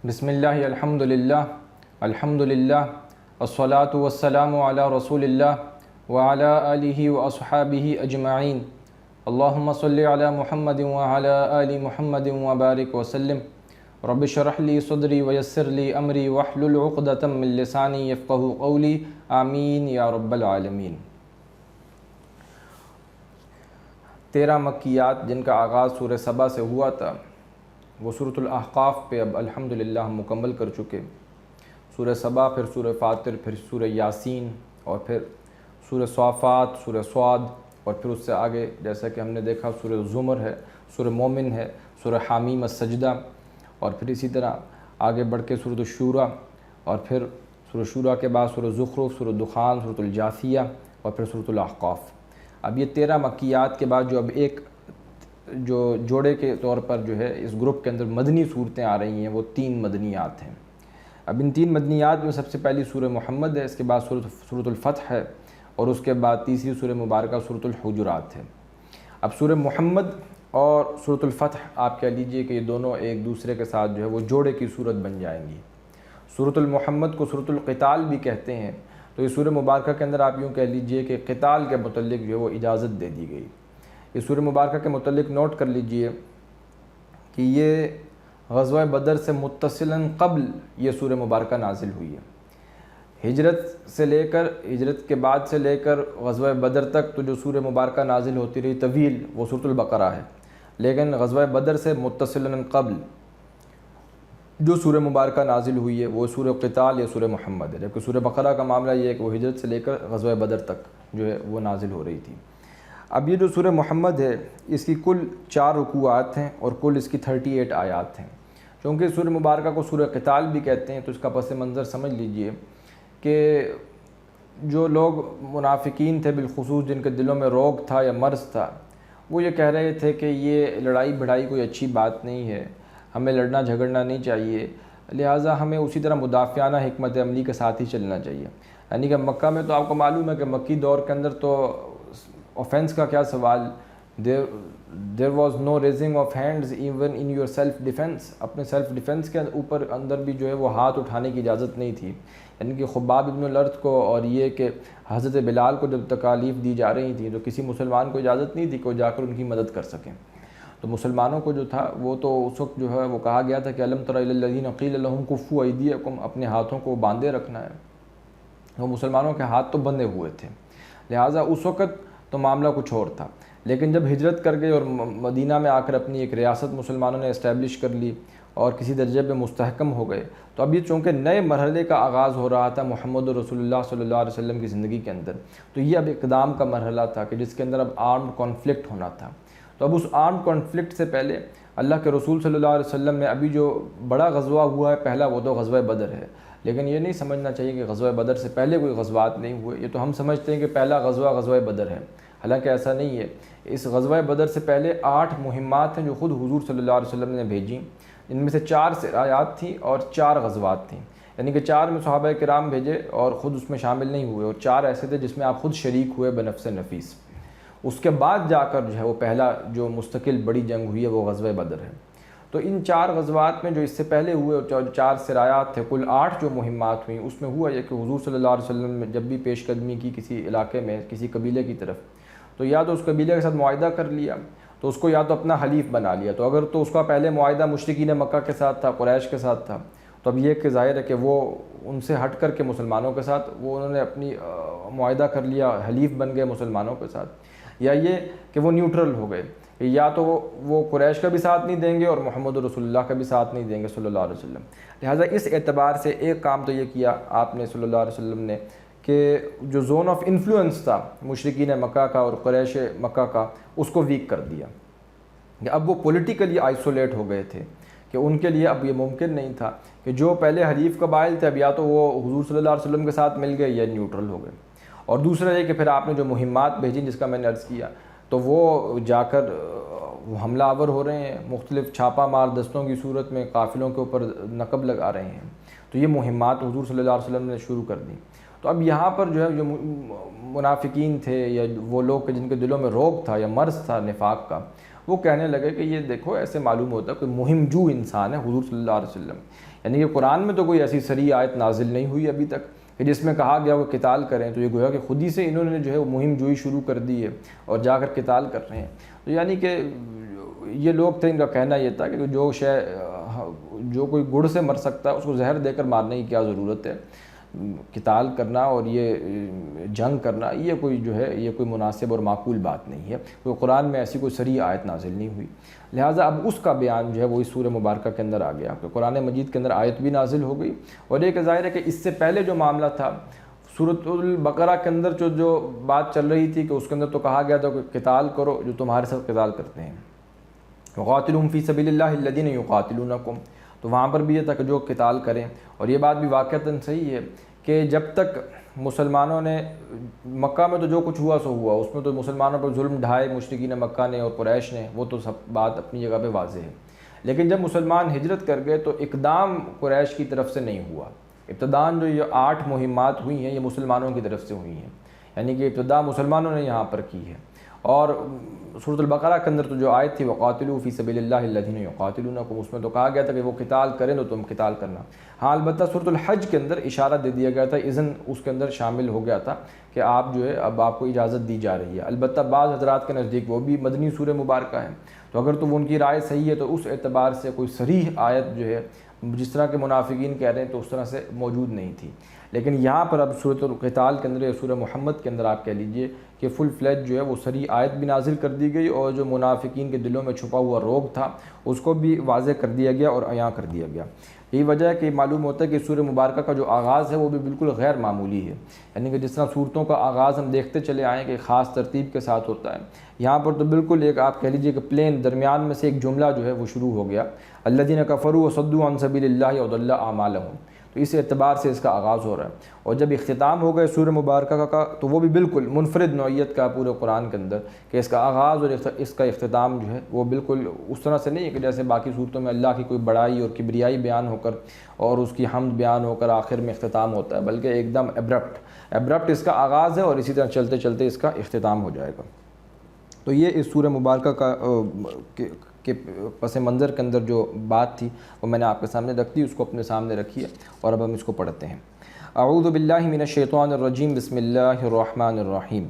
بسم اللہ الحمد للہ والصلاة والسلام علی رسول اللہ وعلی آلہ واصحابہ اجمعین اللہم صلی علی محمد وعلی آل محمد وبارک وسلم رب اشرح لی صدری ویسر لی امری واحلل عقدۃ من لسانی یفقہوا قولی آمین یا رب العالمین۔ 13 مکیات جن کا آغاز سورہ سبا سے ہوا تھا وہ سورۃ الاحقاف پہ اب الحمدللہ ہم مکمل کر چکے۔ سورہ سبا، پھر سورہ فاطر، پھر سورہ یاسین، اور پھر سورہ صافات، سورہ صاد، اور پھر اس سے آگے جیسا کہ ہم نے دیکھا سورہ زمر ہے، سورہ مومن ہے، سورہ حامیم السجدہ، اور پھر اسی طرح آگے بڑھ کے سورۃ الشورى، اور پھر سورۃ شورى کے بعد سورہ زخرف، سورۃ دخان، سورۃ الجاثیہ، اور پھر سورۃ الاحقاف۔ اب یہ 13 مکیات کے بعد جو اب ایک جو جوڑے کے طور پر جو ہے اس گروپ کے اندر مدنی صورتیں آ رہی ہیں وہ 3 مدنیات ہیں۔ اب ان 3 مدنیات میں سب سے پہلی سورہ محمد ہے، اس کے بعد سورۃ الفتح ہے، اور اس کے بعد تیسری سورہ مبارکہ سورۃ الحجرات ہے۔ اب سورہ محمد اور سورۃ الفتح آپ کہہ لیجئے کہ یہ دونوں ایک دوسرے کے ساتھ جو ہے وہ جوڑے کی صورت بن جائیں گی۔ سورۃ المحمد کو سورۃ القتال بھی کہتے ہیں، تو یہ سورہ مبارکہ کے اندر آپ یوں کہہ لیجئے کہ قتال کے متعلق جو ہے وہ اجازت دے دی گئی۔ اس سورہ مبارکہ کے متعلق نوٹ کر لیجئے کہ یہ غزوہ بدر سے متصلاً قبل یہ سورہ مبارکہ نازل ہوئی ہے۔ ہجرت کے بعد سے لے کر غزوہ بدر تک تو جو سورہ مبارکہ نازل ہوتی رہی طویل وہ سورۃ البقرہ ہے، لیکن غزوہ بدر سے متصلاً قبل جو سورہ مبارکہ نازل ہوئی ہے وہ سورہ قتال یا سورہ محمد ہے، جبکہ سورہ بقرہ کا معاملہ یہ ہے کہ وہ ہجرت سے لے کر غزوہ بدر تک جو ہے وہ نازل ہو رہی تھی۔ اب یہ جو سورہ محمد ہے اس کی کل 4 رکوعات ہیں اور کل اس کی 38 آیات ہیں۔ چونکہ سورہ مبارکہ کو سورہ قتال بھی کہتے ہیں تو اس کا پس منظر سمجھ لیجئے کہ جو لوگ منافقین تھے بالخصوص جن کے دلوں میں روگ تھا یا مرض تھا، وہ یہ کہہ رہے تھے کہ یہ لڑائی بھڑائی کوئی اچھی بات نہیں ہے، ہمیں لڑنا جھگڑنا نہیں چاہیے، لہٰذا ہمیں اسی طرح مدافعانہ حکمت عملی کے ساتھ ہی چلنا چاہیے۔ یعنی کہ مکہ میں تو آپ کو معلوم ہے کہ مکی دور کے اندر تو آفینس کا کیا سوال، there was no raising of hands even in your self defence, اپنے سیلف ڈیفینس کے اوپر اندر بھی جو ہے وہ ہاتھ اٹھانے کی اجازت نہیں تھی۔ یعنی کہ خباب ابن الارت کو اور یہ کہ حضرت بلال کو جب تکالیف دی جا رہی تھیں تو کسی مسلمان کو اجازت نہیں تھی کہ وہ جا کر ان کی مدد کر سکیں۔ تو مسلمانوں کو جو تھا وہ تو اس وقت جو ہے وہ کہا گیا تھا کہ الم تر الی الذین قیل لهم کفوا ایدیکم، اپنے ہاتھوں کو باندھے رکھنا ہے۔ وہ مسلمانوں کے ہاتھ تو بندھے ہوئے تھے، لہٰذا اس وقت تو معاملہ کچھ اور تھا۔ لیکن جب ہجرت کر گئے اور مدینہ میں آ کر اپنی ایک ریاست مسلمانوں نے اسٹیبلش کر لی اور کسی درجے پہ مستحکم ہو گئے، تو اب یہ چونکہ نئے مرحلے کا آغاز ہو رہا تھا محمد رسول اللہ صلی اللہ علیہ وسلم کی زندگی کے اندر، تو یہ اب اقدام کا مرحلہ تھا کہ جس کے اندر اب آرمڈ کانفلکٹ ہونا تھا۔ تو اب اس آرمڈ کانفلکٹ سے پہلے اللہ کے رسول صلی اللہ علیہ وسلم میں ابھی جو بڑا غزوہ ہوا ہے پہلا وہ تو غزوہ بدر ہے، لیکن یہ نہیں سمجھنا چاہیے کہ غزوہ بدر سے پہلے کوئی غزوات نہیں ہوئے۔ یہ تو ہم سمجھتے ہیں کہ پہلا غزوہ بدر ہے، حالانکہ ایسا نہیں ہے۔ اس غزوہ بدر سے پہلے 8 مہمات ہیں جو خود حضور صلی اللہ علیہ وسلم نے بھیجیں، ان میں سے 4 سرایات تھیں اور 4 غزوات تھیں، یعنی کہ 4 میں صحابہ کرام بھیجے اور خود اس میں شامل نہیں ہوئے، اور 4 ایسے تھے جس میں آپ خود شریک ہوئے بنفس نفیس۔ اس کے بعد جا کر جو ہے وہ پہلا جو مستقل بڑی جنگ ہوئی ہے وہ غزوہ بدر ہے۔ تو ان 4 غزوات میں جو اس سے پہلے ہوئے اور 4 سرایات تھے، کل 8 جو مہمات ہوئیں، اس میں ہوا یہ کہ حضور صلی اللہ علیہ وسلم نے جب بھی پیش قدمی کی کسی علاقے میں کسی قبیلے کی طرف، تو یا تو اس قبیلے کے ساتھ معاہدہ کر لیا، تو اس کو یا تو اپنا حلیف بنا لیا، تو اگر تو اس کا پہلے معاہدہ مشرکین مکہ کے ساتھ تھا، قریش کے ساتھ تھا، تو اب یہ کہ ظاہر ہے کہ وہ ان سے ہٹ کر کے مسلمانوں کے ساتھ وہ انہوں نے اپنی معاہدہ کر لیا، حلیف بن گئے مسلمانوں کے ساتھ، یا یہ کہ وہ نیوٹرل ہو گئے، یا تو وہ قریش کا بھی ساتھ نہیں دیں گے اور محمد رسول اللہ کا بھی ساتھ نہیں دیں گے صلی اللہ علیہ وسلم۔ لہٰذا اس اعتبار سے ایک کام تو یہ کیا آپ نے صلی اللہ علیہ وسلم نے کہ جو زون آف انفلوئنس تھا مشرکین مکہ کا اور قریش مکہ کا، اس کو ویک کر دیا۔ اب وہ پولیٹیکلی آئسولیٹ ہو گئے تھے کہ ان کے لیے اب یہ ممکن نہیں تھا کہ جو پہلے حلیف قبائل تھے اب یا تو وہ حضور صلی اللہ علیہ وسلم کے ساتھ مل گئے یا نیوٹرل ہو گئے۔ اور دوسرا یہ کہ پھر آپ نے جو مہمات بھیجیں جس کا میں نے عرض کیا، تو وہ جا کر وہ حملہ آور ہو رہے ہیں، مختلف چھاپہ مار دستوں کی صورت میں قافلوں کے اوپر نقب لگا رہے ہیں، تو یہ مہمات حضور صلی اللہ علیہ وسلم نے شروع کر دیں۔ تو اب یہاں پر جو ہے جو منافقین تھے یا وہ لوگ جن کے دلوں میں روگ تھا یا مرض تھا نفاق کا، وہ کہنے لگے کہ یہ دیکھو ایسے معلوم ہوتا ہے کوئی مہم جو انسان ہے حضور صلی اللہ علیہ وسلم، یعنی کہ قرآن میں تو کوئی ایسی صریح آیت نازل نہیں ہوئی ابھی تک کہ جس میں کہا گیا وہ قتال کریں، تو یہ گویا کہ خود ہی سے انہوں نے جو ہے وہ مہم جوئی شروع کر دی ہے اور جا کر قتال کر رہے ہیں۔ تو یعنی کہ یہ لوگ تھے، ان کا کہنا یہ تھا کہ جو کوئی گڑ سے مر سکتا ہے اس کو زہر دے کر مارنے کی کیا ضرورت ہے، قتال کرنا اور یہ جنگ کرنا یہ کوئی جو ہے یہ کوئی مناسب اور معقول بات نہیں ہے، کیونکہ قرآن میں ایسی کوئی صریح آیت نازل نہیں ہوئی۔ لہٰذا اب اس کا بیان جو ہے وہ اس سورہ مبارکہ کے اندر آ گیا کہ قرآن مجید کے اندر آیت بھی نازل ہو گئی، اور ایک ظاہر ہے کہ اس سے پہلے جو معاملہ تھا سورۃ البقرہ کے اندر جو بات چل رہی تھی کہ اس کے اندر تو کہا گیا تھا کہ قتال کرو جو تمہارے ساتھ قتال کرتے ہیں، وقاتلوہم فی سبیل اللہ الذین یقاتلونکم، تو وہاں پر بھی یہ تھا کہ جو قتال کریں، اور یہ بات بھی واقعتاً صحیح ہے کہ جب تک مسلمانوں نے مکہ میں تو جو کچھ ہوا سو ہوا، اس میں تو مسلمانوں پر ظلم ڈھائے مشرکین مکہ نے اور قریش نے، وہ تو سب بات اپنی جگہ پہ واضح ہے، لیکن جب مسلمان ہجرت کر گئے تو اقدام قریش کی طرف سے نہیں ہوا۔ ابتداً جو یہ 8 مہمات ہوئی ہیں یہ مسلمانوں کی طرف سے ہوئی ہیں، یعنی کہ ابتدا مسلمانوں نے یہاں پر کی ہے۔ اور سورۃ البقرہ کے اندر تو جو آیت تھی وقاتلوا فی سبیل اللہ الذین یقاتلونکم، اس میں تو کہا گیا تھا کہ وہ قتال کریں تو تم قتال کرنا۔ ہاں البتہ سورۃ الحج کے اندر اشارہ دے دیا گیا تھا، اذن اس کے اندر شامل ہو گیا تھا کہ آپ جو ہے اب آپ کو اجازت دی جا رہی ہے۔ البتہ بعض حضرات کے نزدیک وہ بھی مدنی سورہ مبارکہ ہے، تو اگر تو ان کی رائے صحیح ہے تو اس اعتبار سے کوئی صریح آیت جو ہے جس طرح کے منافقین کہہ رہے ہیں تو اس طرح سے موجود نہیں تھی، لیکن یہاں پر اب سورۃ القتال کے اندر یا سورہ محمد کے اندر آپ کہہ لیجئے کہ فل فلیج جو ہے وہ صریح آیت بھی نازل کر دی گئی، اور جو منافقین کے دلوں میں چھپا ہوا روگ تھا اس کو بھی واضح کر دیا گیا اور عیاں کر دیا گیا۔ یہی وجہ ہے کہ معلوم ہوتا ہے کہ سورہ مبارکہ کا جو آغاز ہے وہ بھی بالکل غیر معمولی ہے، یعنی کہ جس طرح صورتوں کا آغاز ہم دیکھتے چلے آئیں کہ خاص ترتیب کے ساتھ ہوتا ہے، یہاں پر تو بالکل ایک آپ کہہ لیجئے کہ پلین درمیان میں سے ایک جملہ جو ہے وہ شروع ہو گیا، الذین کفروا وصدوا عن سبیل اللہ وضل اعمالهم، تو اس اعتبار سے اس کا آغاز ہو رہا ہے۔ اور جب اختتام ہو گئے سورہ مبارکہ کا تو وہ بھی بالکل منفرد نوعیت کا پورے قرآن کے اندر کہ اس کا آغاز اور اس کا اختتام جو ہے وہ بالکل اس طرح سے نہیں ہے کہ جیسے باقی صورتوں میں اللہ کی کوئی بڑائی اور کبریائی بیان ہو کر اور اس کی حمد بیان ہو کر آخر میں اختتام ہوتا ہے، بلکہ ایک دم ایبرپٹ اس کا آغاز ہے اور اسی طرح چلتے چلتے اس کا اختتام ہو جائے گا۔ تو یہ اس سورہ مبارکہ کا کے پس منظر کے اندر جو بات تھی وہ میں نے آپ کے سامنے رکھ دی، اس کو اپنے سامنے رکھی ہے اور اب ہم اس کو پڑھتے ہیں۔ اعوذ باللہ من الشیطان الرجیم، بسم اللہ الرحمن الرحیم۔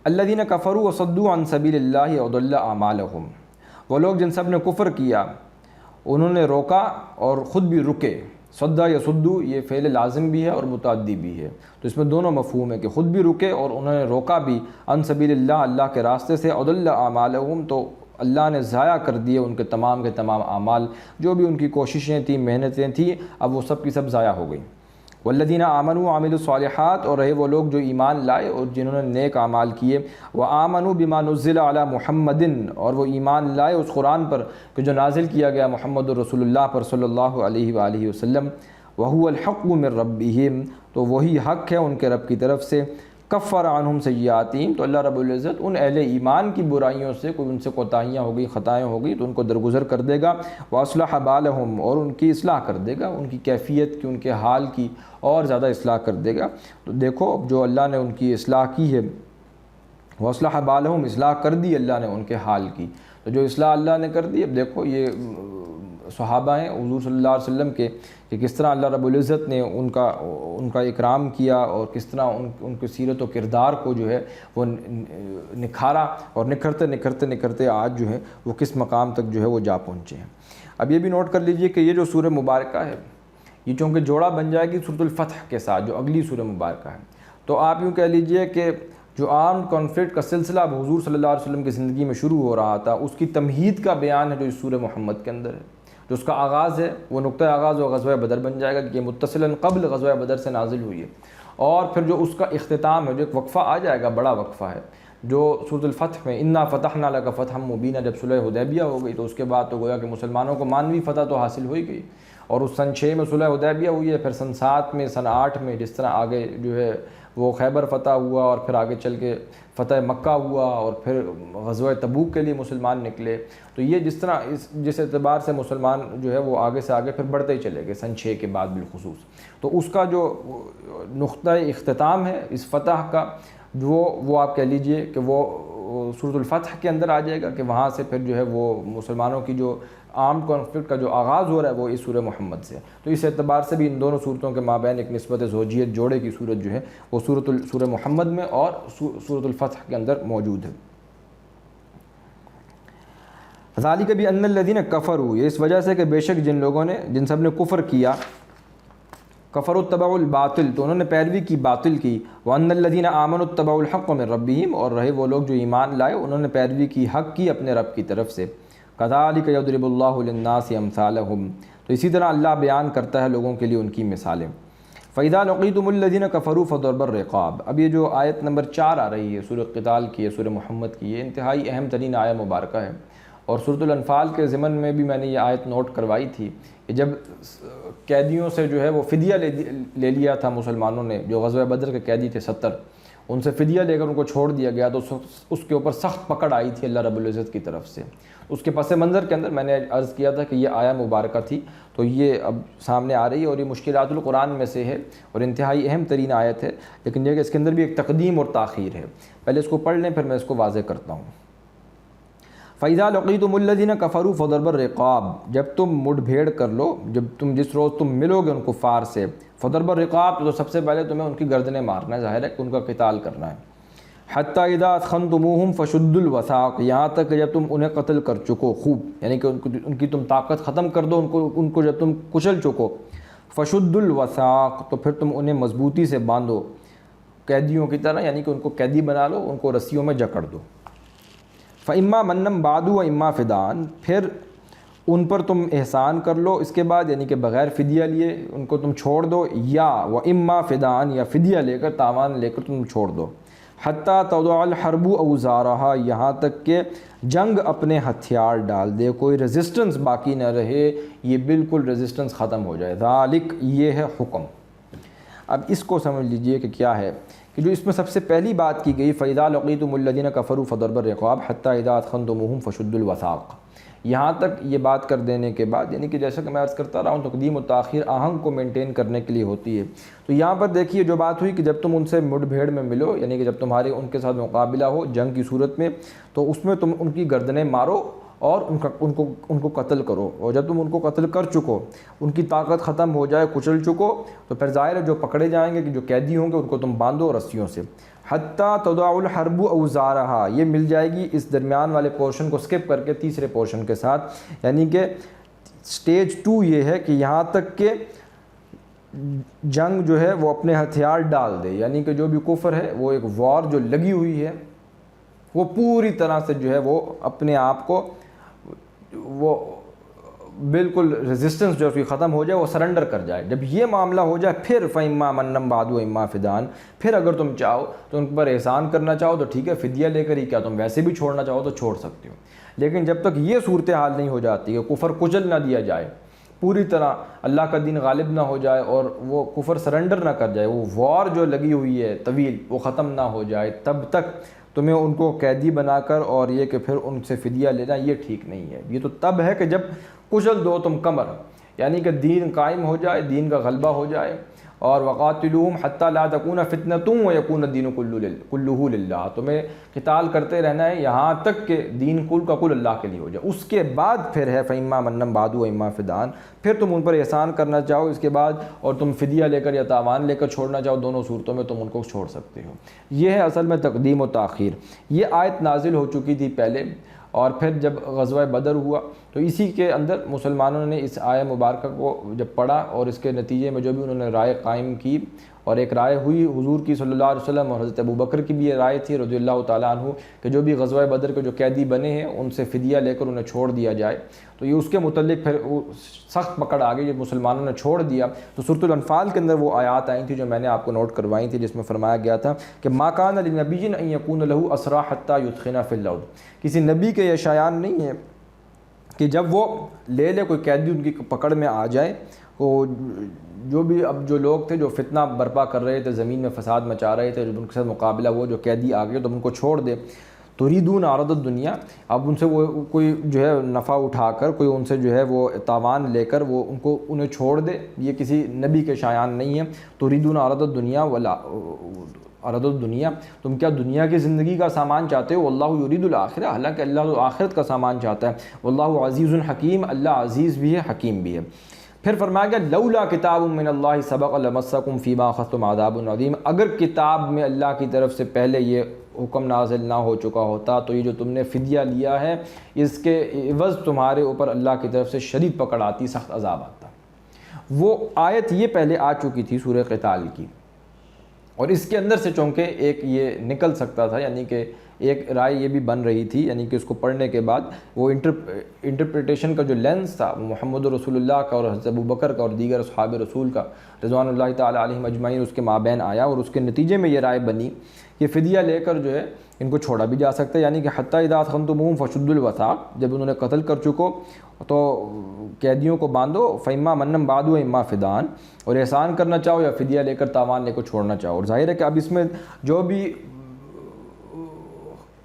الذین کفروا وصدوا عن سبیل اللہ وضل اعمالهم، وہ لوگ جن سب نے کفر کیا انہوں نے روکا اور خود بھی رکے۔ صدا یا صدو یہ فعل لازم بھی ہے اور متعدی بھی ہے، تو اس میں دونوں مفہوم ہے کہ خود بھی رکے اور انہوں نے روکا بھی، عن سبیل اللہ اللہ کے راستے سے، وضل اعمالهم تو اللہ نے ضائع کر دیے ان کے تمام اعمال، جو بھی ان کی کوششیں تھیں محنتیں تھیں اب وہ سب کی سب ضائع ہو گئیں۔ والذین آمنوا وعملوا الصالحات، اور رہے وہ لوگ جو ایمان لائے اور جنہوں نے نیک اعمال کیے، وآمنوا بما نزل علی محمد، اور وہ ایمان لائے اس قرآن پر کہ جو نازل کیا گیا محمد رسول اللہ پر صلی اللہ علیہ وآلہ وسلم، وہو الحق من ربہم تو وہی حق ہے ان کے رب کی طرف سے، کفر عنہم سیئاتہم تو اللہ رب العزت ان اہل ایمان کی برائیوں سے کوئی ان سے کوتاہیاں ہو گئی خطائیں ہو گئی تو ان کو درگزر کر دے گا، واصلح بالہم اور ان کی اصلاح کر دے گا، ان کی کیفیت کی ان کے حال کی اور زیادہ اصلاح کر دے گا۔ تو دیکھو جو اللہ نے ان کی اصلاح کی ہے، واصلح بالہم اصلاح کر دی اللہ نے ان کے حال کی، تو جو اصلاح اللہ نے کر دی، اب دیکھو یہ صحابہ ہیں حضور صلی اللہ علیہ وسلم کے کہ کس طرح اللہ رب العزت نے ان کا اکرام کیا اور کس طرح ان کی سیرت و کردار کو جو ہے وہ نکھارا، اور نکھرتے آج جو ہے وہ کس مقام تک جو ہے وہ جا پہنچے ہیں۔ اب یہ بھی نوٹ کر لیجئے کہ یہ جو سورہ مبارکہ ہے یہ چونکہ جوڑا بن جائے گی سورۃ الفتح کے ساتھ جو اگلی سورہ مبارکہ ہے، تو آپ یوں کہہ لیجئے کہ جو آرم کانفلکٹ کا سلسلہ اب حضور صلی اللہ علیہ وسلم کی زندگی میں شروع ہو رہا تھا اس کی تمہید کا بیان ہے جو اس سورہ محمد کے اندر ہے۔ جو اس کا آغاز ہے وہ نقطہ آغاز و غزوہ بدر بن جائے گا کہ یہ متصلاً قبل غزوہ بدر سے نازل ہوئی ہے، اور پھر جو اس کا اختتام ہے جو ایک وقفہ آ جائے گا، بڑا وقفہ ہے جو سورۃ الفتح میں انا فتحنا لک فتحا مبینا جب صلح حدیبیہ ہو گئی تو اس کے بعد تو گویا کہ مسلمانوں کو مانوی فتح تو حاصل ہو ہی گئی، اور اس سن 6 میں صلح حدیبیہ ہوئی ہے، پھر سن 7 میں سن 8 میں جس طرح آگے جو ہے وہ خیبر فتح ہوا، اور پھر آگے چل کے فتح مکہ ہوا، اور پھر غزوہ تبوک کے لیے مسلمان نکلے۔ تو یہ جس طرح جس اعتبار سے مسلمان جو ہے وہ آگے سے آگے پھر بڑھتے ہی چلے گئے سن 6 کے بعد بالخصوص، تو اس کا جو نقطہ اختتام ہے اس فتح کا وہ آپ کہہ لیجئے کہ وہ سورۃ الفتح کے اندر آ جائے گا کہ وہاں سے پھر جو ہے وہ مسلمانوں کی جو آرمڈ کانفلکٹ کا جو آغاز ہو رہا ہے وہ اس سورہ محمد سے. تو اس اعتبار سے بھی ان دونوں صورتوں کے مابین ایک نسبت زوجیت جوڑے کی صورت جو ہے وہ سورہ محمد میں اور سورۃ الفتح کے اندر موجود ہے. ذالک بأن الذین کفروا، یہ اس وجہ سے کہ بے شک جن سب نے کفر کیا، کفروا اتبعوا الباطل، تو انہوں نے پیروی کی باطل کی، وان الذین آمنوا اتبعوا الحق من ربہم، اور رہے وہ لوگ جو ایمان لائے انہوں نے پیروی کی حق کی اپنے رب کی طرف سے. کذالک یضرب اللہ للناس امثالہم، تو اسی طرح اللہ بیان کرتا ہے لوگوں کے لیے ان کی مثالیں. فَإِذَا لَقِيتُمُ الَّذِينَ كَفَرُوا فَضَرْبَ الرِّقَابِ، اب یہ جو آیت نمبر 4 آ رہی ہے سورہ قتال کی ہے، سورہ محمد کی، یہ انتہائی اہم ترین آیہ مبارکہ ہے. اور سورۃ الانفال کے ضمن میں بھی میں نے یہ آیت نوٹ کروائی تھی کہ جب قیدیوں سے جو ہے وہ فدیہ لے لیا تھا مسلمانوں نے، جو غزوہ بدر کے قیدی تھے 70، ان سے فدیہ لے کر ان کو چھوڑ دیا گیا، تو اس کے اوپر سخت پکڑ آئی تھی اللہ رب العزت کی طرف سے. اس کے پس منظر کے اندر میں نے عرض کیا تھا کہ یہ آیہ مبارکہ تھی، تو یہ اب سامنے آ رہی ہے اور یہ مشکلات القرآن میں سے ہے اور انتہائی اہم ترین آیت ہے. لیکن یہ کہ اس کے اندر بھی ایک تقدیم اور تاخیر ہے. پہلے اس کو پڑھ لیں پھر میں اس کو واضح کرتا ہوں. فَإِذَا لَقِيتُمُ الَّذِينَ كَفَرُوا فَضَرْبَ الرِّقَابِ، جب تم مڈ بھیڑ کر لو، جس روز تم ملو گے ان کفار سے، فَضَرْبَ الرِّقَابِ، تو سب سے پہلے تمہیں ان کی گردنیں مارنا ہے، ظاہر ہے کہ ان کا قتال کرنا ہے. حَتَّى إِذَا أَثْخَنْتُمُوهُمْ فَشُدُّوا الْوَثَاقَ، یہاں تک کہ جب تم انہیں قتل کر چکو خوب، یعنی کہ ان کی تم طاقت ختم کر دو، ان کو جب تم کچل چکو، فَشُدُّوا الْوَثَاقَ، تو پھر تم انہیں مضبوطی سے باندھو قیدیوں کی طرح، یعنی کہ ان کو قیدی بنا لو، ان کو رسیوں میں جکڑ دو. فَإِمَّا مَنًّا بَعْدُ وَإِمَّا فِدَاءً، پھر ان پر تم احسان کر لو اس کے بعد، یعنی کہ بغیر فدیہ لیے ان کو تم چھوڑ دو، یا وَإِمَّا فِدَاءً، یا فدیہ لے کر تاوان لے کر تم چھوڑ دو. حتیٰ تضع الحرب اوزارها، یہاں تک کہ جنگ اپنے ہتھیار ڈال دے، کوئی ریزسٹنس باقی نہ رہے، یہ بالکل ریزسٹنس ختم ہو جائے. ذالک، یہ ہے حکم. اب اس کو سمجھ لیجئے کہ کیا ہے کہ جو اس میں سب سے پہلی بات کی گئی، فَإِذَا لَقِيتُمُ الَّذِينَ كَفَرُوا فَضَرْبَ الرِّقَابِ حَتَّى إِذَا أَثْخَنْتُمُوهُمْ فَشُدُّوا الْوَثَاقَ، یہاں تک یہ بات کر دینے کے بعد، یعنی کہ جیسا کہ میں عرض کرتا رہا ہوں تقدیم و تاخیر آہنگ کو مینٹین کرنے کے لیے ہوتی ہے. تو یہاں پر دیکھیے جو بات ہوئی کہ جب تم ان سے مڈ بھیڑ میں ملو، یعنی کہ جب تمہارے ان کے ساتھ مقابلہ ہو جنگ کی صورت میں، تو اس میں تم ان کی گردنیں مارو اور ان کو قتل کرو. اور جب تم ان کو قتل کر چکو، ان کی طاقت ختم ہو جائے، کچل چکو، تو پھر ظاہر ہے جو پکڑے جائیں گے کہ جو قیدی ہوں گے ان کو تم باندھو رسیوں سے. حتیٰ تضع الحرب اوزارها، یہ مل جائے گی اس درمیان والے پورشن کو سکپ کر کے تیسرے پورشن کے ساتھ، یعنی کہ سٹیج 2 یہ ہے کہ یہاں تک کہ جنگ جو ہے وہ اپنے ہتھیار ڈال دے، یعنی کہ جو بھی کفر ہے وہ ایک وار جو لگی ہوئی ہے وہ پوری طرح سے جو ہے وہ اپنے آپ کو وہ بالکل ریزسٹنس جو ہے ختم ہو جائے، وہ سرنڈر کر جائے. جب یہ معاملہ ہو جائے پھر فَإِمَّا مَنًّا بَعْدُ وَإِمَّا فِدَاءً، پھر اگر تم چاہو تو ان پر احسان کرنا چاہو تو ٹھیک ہے، فدیہ لے کر ہی کیا تم ویسے بھی چھوڑنا چاہو تو چھوڑ سکتے ہو. لیکن جب تک یہ صورتحال نہیں ہو جاتی کہ کفر کچل نہ دیا جائے، پوری طرح اللہ کا دین غالب نہ ہو جائے اور وہ کفر سرنڈر نہ کر جائے، وہ وار جو لگی ہوئی ہے طویل وہ ختم نہ ہو جائے، تب تک تمہیں ان کو قیدی بنا کر اور یہ کہ پھر ان سے فدیہ لینا یہ ٹھیک نہیں ہے. یہ تو تب ہے کہ جب کچل دو تم کمر، یعنی کہ دین قائم ہو جائے، دین کا غلبہ ہو جائے. اور وقاتلوہم حتی لا تکون فتنۃ ویکون الدین کلہ للہ، تمہیں قتال کرتے رہنا ہے یہاں تک کہ دین کل کا کل اللہ کے لیے ہو جائے. اس کے بعد پھر ہے فَإِمَّا مَنًّا بَعْدُ وَإِمَّا فِدَاءً، پھر تم ان پر احسان کرنا چاہو اس کے بعد اور تم فدیہ لے کر یا تاوان لے کر چھوڑنا چاہو، دونوں صورتوں میں تم ان کو چھوڑ سکتے ہو. یہ ہے اصل میں تقدیم و تاخیر. یہ آیت نازل ہو چکی تھی پہلے، اور پھر جب غزوہ بدر ہوا تو اسی کے اندر مسلمانوں نے اس آیہ مبارکہ کو جب پڑھا اور اس کے نتیجے میں جو بھی انہوں نے رائے قائم کی، اور ایک رائے ہوئی حضور کی صلی اللہ علیہ وسلم اور حضرت ابوبکر کی بھی یہ رائے تھی رضی اللہ تعالیٰ عنہ کہ جو بھی غزوہ بدر کے جو قیدی بنے ہیں ان سے فدیہ لے کر انہیں چھوڑ دیا جائے. تو یہ اس کے متعلق پھر سخت پکڑ آ گئی جب مسلمانوں نے چھوڑ دیا. تو سورۃ الانفال کے اندر وہ آیات آئی تھیں جو میں نے آپ کو نوٹ کروائی تھی، جس میں فرمایا گیا تھا کہ ما کان لنبی ان یکون له اسری حتی یثخن فی الارض، کسی نبی کے یہ شایان نہیں ہے کہ جب وہ لے کوئی قیدی ان کی پکڑ میں آ جائے، وہ جو بھی اب جو لوگ تھے جو فتنہ برپا کر رہے تھے، زمین میں فساد مچا رہے تھے، جب ان کے ساتھ مقابلہ وہ جو قیدی آ گئے تو ان کو چھوڑ دے. تریدون عرض الدنیا، اب ان سے وہ کوئی جو ہے نفع اٹھا کر، کوئی ان سے جو ہے وہ تاوان لے کر وہ انہیں چھوڑ دے، یہ کسی نبی کے شایان نہیں ہے. تریدون عرض الدنیا اردو دنیا، تم کیا دنیا کی زندگی کا سامان چاہتے ہو؟ اللہ یرید الآخرہ، حالانکہ اللہ تو آخرت کا سامان چاہتا ہے. واللہ عزیز حکیم، اللہ عزیز بھی ہے حکیم بھی ہے. پھر فرمایا گیا لولا کتاب من اللہ سبق لمسکم فیما اخذتم عذاب عظیم، اگر کتاب میں اللہ کی طرف سے پہلے یہ حکم نازل نہ ہو چکا ہوتا تو یہ جو تم نے فدیہ لیا ہے اس کے عوض تمہارے اوپر اللہ کی طرف سے شدید پکڑ آتی، سخت عذاب آتا. وہ آیت یہ پہلے آ چکی تھی سورہ قتال کی، اور اس کے اندر سے چونکہ ایک یہ نکل سکتا تھا، یعنی کہ ایک رائے یہ بھی بن رہی تھی، یعنی کہ اس کو پڑھنے کے بعد وہ انٹرپریٹیشن کا جو لینس تھا وہ محمد رسول اللہ کا اور حضرت ابوبکر کا اور دیگر اصحاب رسول کا رضوان اللہ تعالی علیہم اجمعین اس کے مابین آیا، اور اس کے نتیجے میں یہ رائے بنی کہ فدیہ لے کر جو ہے ان کو چھوڑا بھی جا سکتا ہے. یعنی کہ حتی اذا اثخنتموہم فشدوا الوثاق، جب انہوں نے قتل کر چکو تو قیدیوں کو باندھو، فإما منًا بعد وإما فداء، اور احسان کرنا چاہو یا فدیہ لے کر تاوان لے کر چھوڑنا چاہو. اور ظاہر ہے کہ اب اس میں جو بھی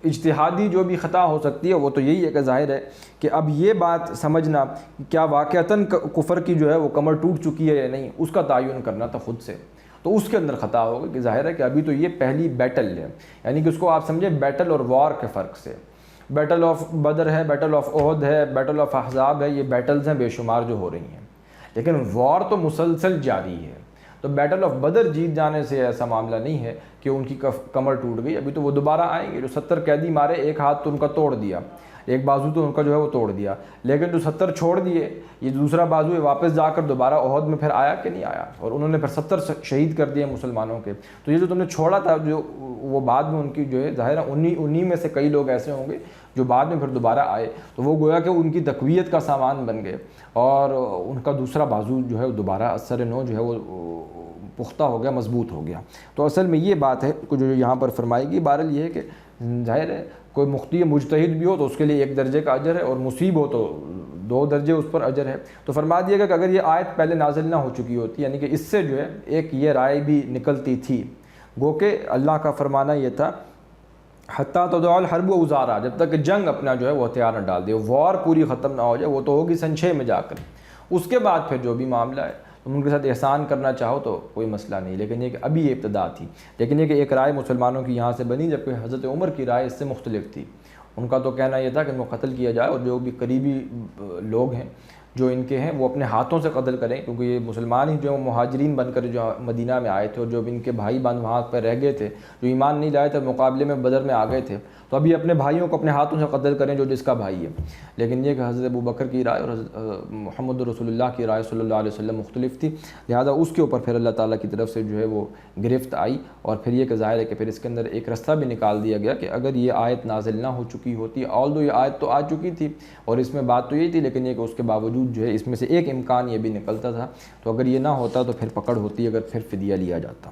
اجتہادی جو بھی خطا ہو سکتی ہے وہ تو یہی ہے کہ ظاہر ہے کہ اب یہ بات سمجھنا کہ کیا واقعتاً کفر کی جو ہے وہ کمر ٹوٹ چکی ہے یا نہیں، اس کا تعین کرنا تھا خود سے، تو اس کے اندر خطا ہوگا کہ ظاہر ہے کہ ابھی تو یہ پہلی بیٹل ہے. یعنی کہ اس کو آپ سمجھیں بیٹل اور وار کے فرق سے. بیٹل آف بدر ہے، بیٹل آف احد ہے، بیٹل آف احزاب ہے، یہ بیٹلز ہیں بے شمار جو ہو رہی ہیں، لیکن وار تو مسلسل جاری ہے. تو بیٹل آف بدر جیت جانے سے ایسا معاملہ نہیں ہے کہ ان کی کمر ٹوٹ گئی، ابھی تو وہ دوبارہ آئیں گے. جو 70 قیدی مارے، ایک ہاتھ تو ان کا توڑ دیا، ایک بازو تو ان کا جو ہے وہ توڑ دیا، لیکن جو 70 چھوڑ دیے، یہ دوسرا بازو ہے واپس جا کر دوبارہ احد میں پھر آیا کہ نہیں آیا، اور انہوں نے پھر 70 شہید کر دیے مسلمانوں کے. تو یہ جو تم نے چھوڑا تھا جو وہ بعد میں ان کی جو ہے ظاہر ہے انہی میں سے کئی لوگ ایسے ہوں گے جو بعد میں پھر دوبارہ آئے، تو وہ گویا کہ ان کی تقویت کا سامان بن گئے، اور ان کا دوسرا بازو جو ہے دوبارہ اثر نو جو ہے وہ پختہ ہو گیا، مضبوط ہو گیا. تو اصل میں یہ بات ہے جو یہاں پر فرمائی گی. بہرحال یہ ہے کہ ظاہر ہے کوئی مختی مجتہد بھی ہو تو اس کے لیے 1 درجے کا اجر ہے، اور مصیب ہو تو 2 درجے اس پر اجر ہے. تو فرما دیا گیا کہ اگر یہ آیت پہلے نازل نہ ہو چکی ہوتی، یعنی کہ اس سے جو ہے ایک یہ رائے بھی نکلتی تھی، گو کہ اللہ کا فرمانا یہ تھا حتیٰ تضع الحرب اوزارہا، جب تک کہ جنگ اپنا جو ہے وہ ہتھیار نہ ڈال دے، وار پوری ختم نہ ہو جائے، وہ تو ہوگی سن 6 میں جا کر. اس کے بعد پھر جو بھی معاملہ ہے تم ان کے ساتھ احسان کرنا چاہو تو کوئی مسئلہ نہیں. لیکن یہ کہ ابھی یہ ابتدا تھی، لیکن یہ کہ ایک رائے مسلمانوں کی یہاں سے بنی، جبکہ حضرت عمر کی رائے اس سے مختلف تھی. ان کا تو کہنا یہ تھا کہ ان کو قتل کیا جائے، اور جو بھی قریبی لوگ ہیں جو ان کے ہیں وہ اپنے ہاتھوں سے قتل کریں، کیونکہ یہ مسلمان ہی جو مہاجرین بن کر جو مدینہ میں آئے تھے، اور جو ان کے بھائی بہن وہاں پر رہ گئے تھے، جو ایمان نہیں لائے تھے، مقابلے میں بدر میں آ گئے تھے، تو ابھی اپنے بھائیوں کو اپنے ہاتھوں سے قتل کریں جو جس کا بھائی ہے. لیکن یہ کہ حضرت ابوبکر کی رائے اور محمد رسول اللہ کی رائے صلی اللہ علیہ وسلم مختلف تھی، لہذا اس کے اوپر پھر اللہ تعالیٰ کی طرف سے جو ہے وہ گرفت آئی. اور پھر یہ کہ ظاہر ہے کہ پھر اس کے اندر ایک رستہ بھی نکال دیا گیا کہ اگر یہ آیت نازل نہ ہو چکی ہوتی، آلدو یہ آیت تو آ چکی تھی اور اس میں بات تو یہی تھی، لیکن یہ کہ اس کے باوجود جو ہے اس میں سے ایک امکان یہ بھی نکلتا تھا، تو اگر یہ نہ ہوتا تو پھر پکڑ ہوتی، اگر پھر فدیہ لیا جاتا.